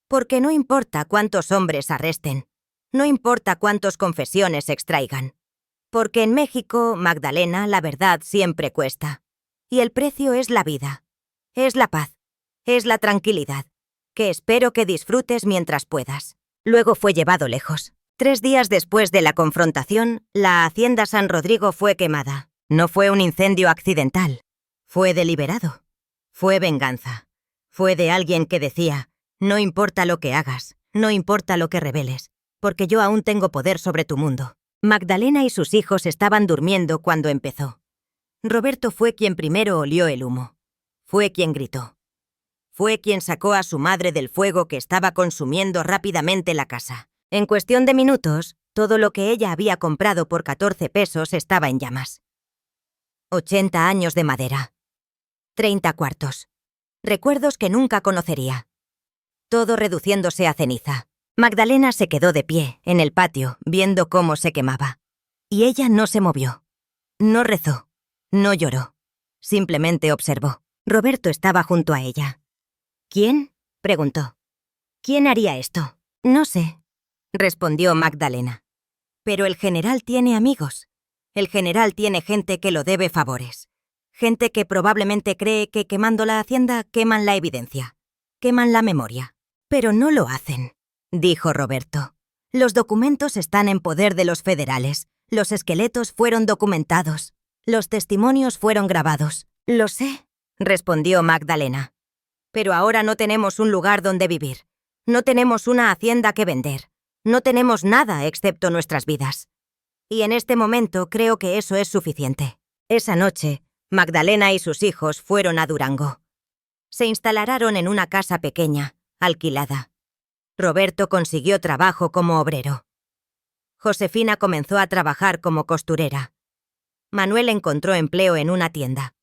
S1: Porque no importa cuántos hombres arresten, no importa cuántas confesiones extraigan. Porque en México, Magdalena, la verdad siempre cuesta. Y el precio es la vida, es la paz, es la tranquilidad, que espero que disfrutes mientras puedas». Luego fue llevado lejos. 3 días después de la confrontación, la hacienda San Rodrigo fue quemada. No fue un incendio accidental. Fue deliberado. Fue venganza. Fue de alguien que decía: «No importa lo que hagas, no importa lo que reveles, porque yo aún tengo poder sobre tu mundo». Magdalena y sus hijos estaban durmiendo cuando empezó. Roberto fue quien primero olió el humo. Fue quien gritó. Fue quien sacó a su madre del fuego que estaba consumiendo rápidamente la casa. En cuestión de minutos, todo lo que ella había comprado por 14 pesos estaba en llamas. 80 años de madera. 30 cuartos. Recuerdos que nunca conocería. Todo reduciéndose a ceniza. Magdalena se quedó de pie, en el patio, viendo cómo se quemaba. Y ella no se movió. No rezó. No lloró. Simplemente observó. Roberto estaba junto a ella. «¿Quién?», preguntó. «¿Quién haría esto?». «No sé», respondió Magdalena. «Pero el general tiene amigos. El general tiene gente que lo debe favores. Gente que probablemente cree que quemando la hacienda queman la evidencia. Queman la memoria. Pero no lo hacen», dijo Roberto. «Los documentos están en poder de los federales. Los esqueletos fueron documentados. Los testimonios fueron grabados». «Lo sé», respondió Magdalena. «Pero ahora no tenemos un lugar donde vivir. No tenemos una hacienda que vender. No tenemos nada excepto nuestras vidas. Y en este momento creo que eso es suficiente». Esa noche, Magdalena y sus hijos fueron a Durango. Se instalaron en una casa pequeña, alquilada. Roberto consiguió trabajo como obrero. Josefina comenzó a trabajar como costurera. Manuel encontró empleo en una tienda.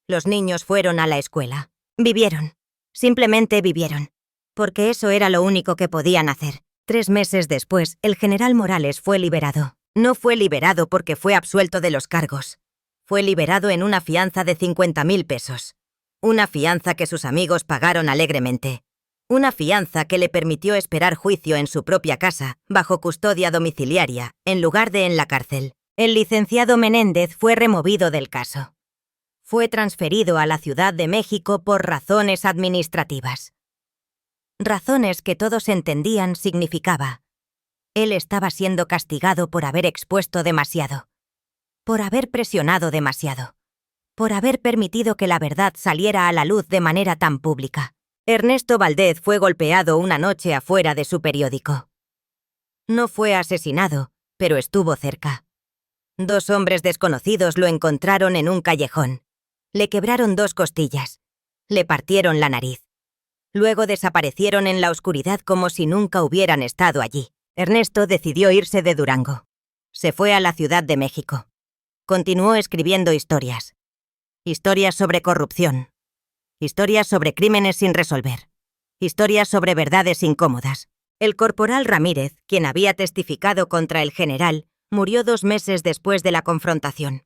S1: Los niños fueron a la escuela. Vivieron. Simplemente vivieron. Porque eso era lo único que podían hacer. 3 meses después, el general Morales fue liberado. No fue liberado porque fue absuelto de los cargos. Fue liberado en una fianza de 50.000 pesos. Una fianza que sus amigos pagaron alegremente. Una fianza que le permitió esperar juicio en su propia casa, bajo custodia domiciliaria, en lugar de en la cárcel. El licenciado Menéndez fue removido del caso. Fue transferido a la Ciudad de México por razones administrativas. Razones que todos entendían significaba: él estaba siendo castigado por haber expuesto demasiado, por haber presionado demasiado, por haber permitido que la verdad saliera a la luz de manera tan pública. Ernesto Valdez fue golpeado una noche afuera de su periódico. No fue asesinado, pero estuvo cerca. 2 hombres desconocidos lo encontraron en un callejón. Le quebraron 2 costillas. Le partieron la nariz. Luego desaparecieron en la oscuridad como si nunca hubieran estado allí. Ernesto decidió irse de Durango. Se fue a la Ciudad de México. Continuó escribiendo historias. Historias sobre corrupción. Historias sobre crímenes sin resolver. Historias sobre verdades incómodas. El corporal Ramírez, quien había testificado contra el general, murió 2 meses después de la confrontación.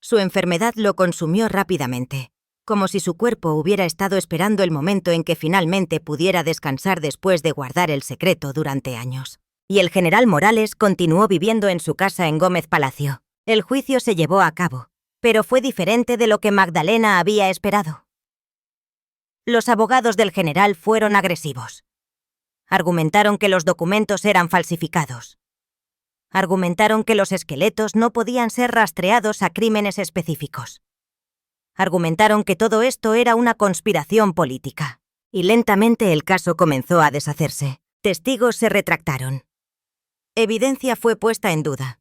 S1: Su enfermedad lo consumió rápidamente, como si su cuerpo hubiera estado esperando el momento en que finalmente pudiera descansar después de guardar el secreto durante años. Y el general Morales continuó viviendo en su casa en Gómez Palacio. El juicio se llevó a cabo, pero fue diferente de lo que Magdalena había esperado. Los abogados del general fueron agresivos. Argumentaron que los documentos eran falsificados. Argumentaron que los esqueletos no podían ser rastreados a crímenes específicos. Argumentaron que todo esto era una conspiración política. Y lentamente el caso comenzó a deshacerse. Testigos se retractaron. Evidencia fue puesta en duda.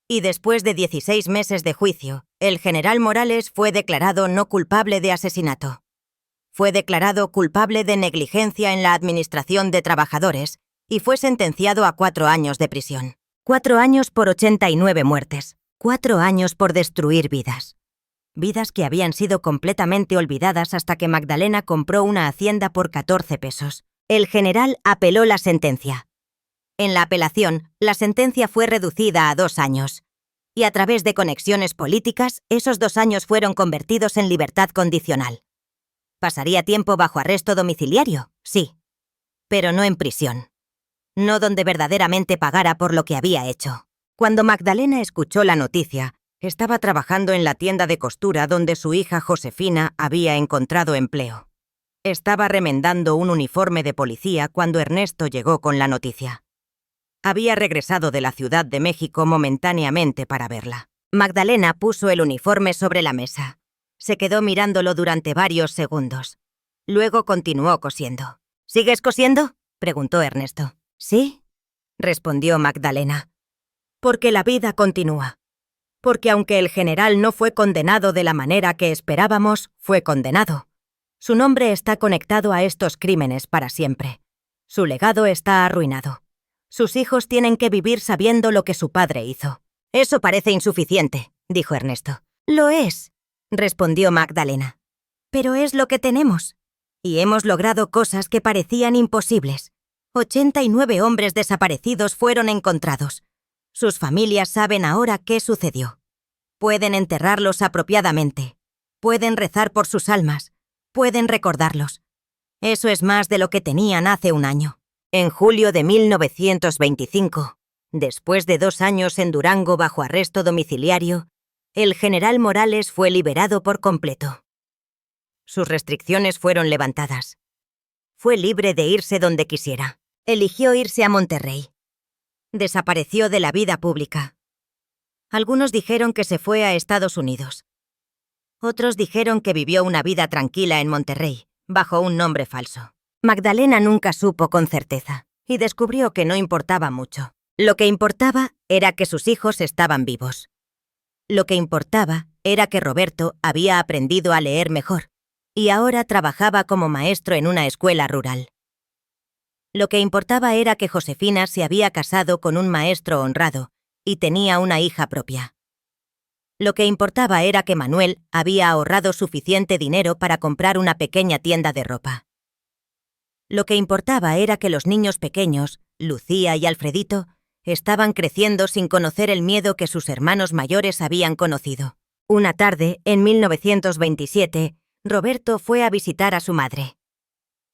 S1: Y después de 16 meses de juicio, el general Morales fue declarado no culpable de asesinato. Fue declarado culpable de negligencia en la administración de trabajadores y fue sentenciado a 4 años de prisión. 4 años por 89 muertes. 4 años por destruir vidas. Vidas que habían sido completamente olvidadas hasta que Magdalena compró una hacienda por 14 pesos. El general apeló la sentencia. En la apelación, la sentencia fue reducida a 2 años. Y a través de conexiones políticas, esos 2 años fueron convertidos en libertad condicional. ¿Pasaría tiempo bajo arresto domiciliario? Sí. Pero no en prisión. No donde verdaderamente pagara por lo que había hecho. Cuando Magdalena escuchó la noticia, estaba trabajando en la tienda de costura donde su hija Josefina había encontrado empleo. Estaba remendando un uniforme de policía cuando Ernesto llegó con la noticia. Había regresado de la Ciudad de México momentáneamente para verla. Magdalena puso el uniforme sobre la mesa. Se quedó mirándolo durante varios segundos. Luego continuó cosiendo. ¿Sigues cosiendo?, preguntó Ernesto. «Sí», respondió Magdalena. «Porque la vida continúa. Porque aunque el general no fue condenado de la manera que esperábamos, fue condenado. Su nombre está conectado a estos crímenes para siempre. Su legado está arruinado. Sus hijos tienen que vivir sabiendo lo que su padre hizo». «Eso parece insuficiente», dijo Ernesto. «Lo es», respondió Magdalena. «Pero es lo que tenemos. Y hemos logrado cosas que parecían imposibles. 89 hombres desaparecidos fueron encontrados. Sus familias saben ahora qué sucedió. Pueden enterrarlos apropiadamente. Pueden rezar por sus almas. Pueden recordarlos. Eso es más de lo que tenían hace un año». En julio de 1925, después de 2 años en Durango bajo arresto domiciliario, el general Morales fue liberado por completo. Sus restricciones fueron levantadas. Fue libre de irse donde quisiera. Eligió irse a Monterrey. Desapareció de la vida pública. Algunos dijeron que se fue a Estados Unidos. Otros dijeron que vivió una vida tranquila en Monterrey, bajo un nombre falso. Magdalena nunca supo con certeza, y descubrió que no importaba mucho. Lo que importaba era que sus hijos estaban vivos. Lo que importaba era que Roberto había aprendido a leer mejor, y ahora trabajaba como maestro en una escuela rural. Lo que importaba era que Josefina se había casado con un maestro honrado y tenía una hija propia. Lo que importaba era que Manuel había ahorrado suficiente dinero para comprar una pequeña tienda de ropa. Lo que importaba era que los niños pequeños Lucía y Alfredito estaban creciendo sin conocer el miedo que sus hermanos mayores habían conocido. Una tarde, en 1927, Roberto fue a visitar a su madre.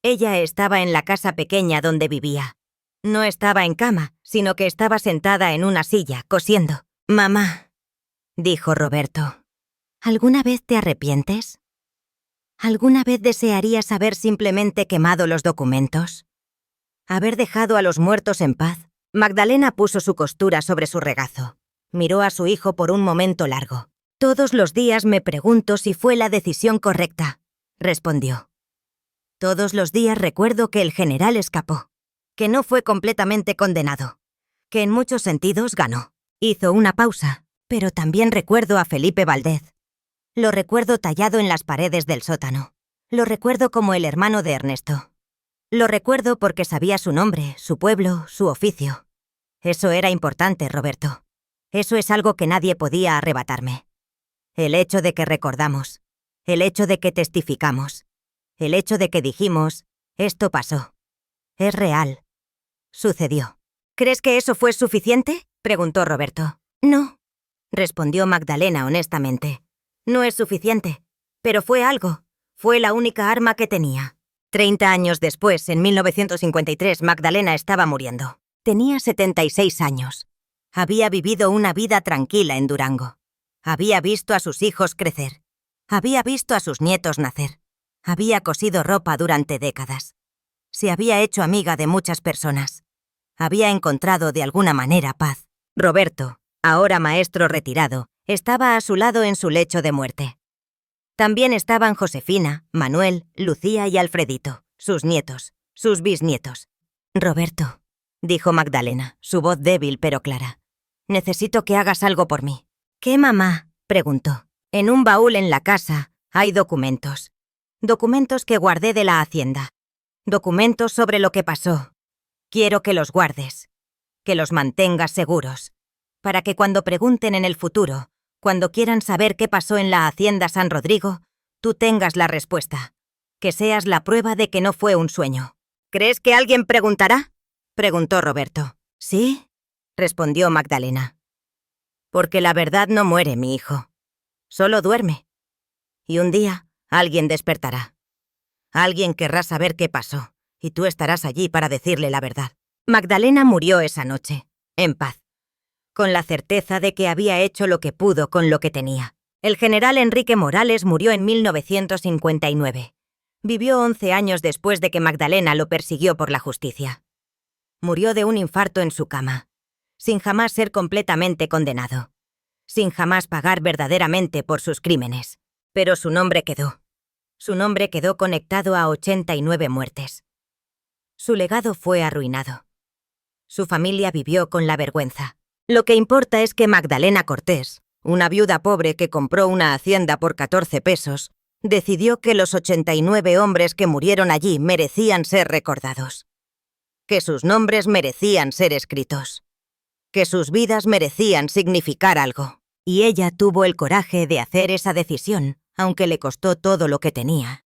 S1: Ella estaba en la casa pequeña donde vivía. No estaba en cama, sino que estaba sentada en una silla, cosiendo. «Mamá», dijo Roberto, «¿alguna vez te arrepientes? ¿Alguna vez desearías haber simplemente quemado los documentos? ¿Haber dejado a los muertos en paz?» Magdalena puso su costura sobre su regazo. Miró a su hijo por un momento largo. «Todos los días me pregunto si fue la decisión correcta», respondió. «Todos los días recuerdo que el general escapó, que no fue completamente condenado, que en muchos sentidos ganó». Hizo una pausa, «pero también recuerdo a Felipe Valdez. Lo recuerdo tallado en las paredes del sótano. Lo recuerdo como el hermano de Ernesto. Lo recuerdo porque sabía su nombre, su pueblo, su oficio. Eso era importante, Roberto. Eso es algo que nadie podía arrebatarme. El hecho de que recordamos, el hecho de que testificamos, el hecho de que dijimos, esto pasó. Es real. Sucedió». «¿Crees que eso fue suficiente?», preguntó Roberto. «No», respondió Magdalena honestamente. «No es suficiente, pero fue algo. Fue la única arma que tenía». 30 años después, en 1953, Magdalena estaba muriendo. Tenía 76 años. Había vivido una vida tranquila en Durango. Había visto a sus hijos crecer. Había visto a sus nietos nacer. Había cosido ropa durante décadas. Se había hecho amiga de muchas personas. Había encontrado de alguna manera paz. Roberto, ahora maestro retirado, estaba a su lado en su lecho de muerte. También estaban Josefina, Manuel, Lucía y Alfredito, sus nietos, sus bisnietos. «Roberto», dijo Magdalena, su voz débil pero clara, «necesito que hagas algo por mí». «¿Qué, mamá?», preguntó. «En un baúl en la casa hay documentos. Documentos que guardé de la hacienda. Documentos sobre lo que pasó. Quiero que los guardes, que los mantengas seguros, para que cuando pregunten en el futuro, cuando quieran saber qué pasó en la hacienda San Rodrigo, tú tengas la respuesta, que seas la prueba de que no fue un sueño». «¿Crees que alguien preguntará?», preguntó Roberto. «Sí», respondió Magdalena. «Porque la verdad no muere, mi hijo. Solo duerme. Y un día alguien despertará. Alguien querrá saber qué pasó, y tú estarás allí para decirle la verdad». Magdalena murió esa noche, en paz, con la certeza de que había hecho lo que pudo con lo que tenía. El general Enrique Morales murió en 1959. Vivió 11 años después de que Magdalena lo persiguió por la justicia. Murió de un infarto en su cama, sin jamás ser completamente condenado, sin jamás pagar verdaderamente por sus crímenes. Pero su nombre quedó. Su nombre quedó conectado a 89 muertes. Su legado fue arruinado. Su familia vivió con la vergüenza. Lo que importa es que Magdalena Cortés, una viuda pobre que compró una hacienda por 14 pesos, decidió que los 89 hombres que murieron allí merecían ser recordados. Que sus nombres merecían ser escritos. Que sus vidas merecían significar algo. Y ella tuvo el coraje de hacer esa decisión, aunque le costó todo lo que tenía.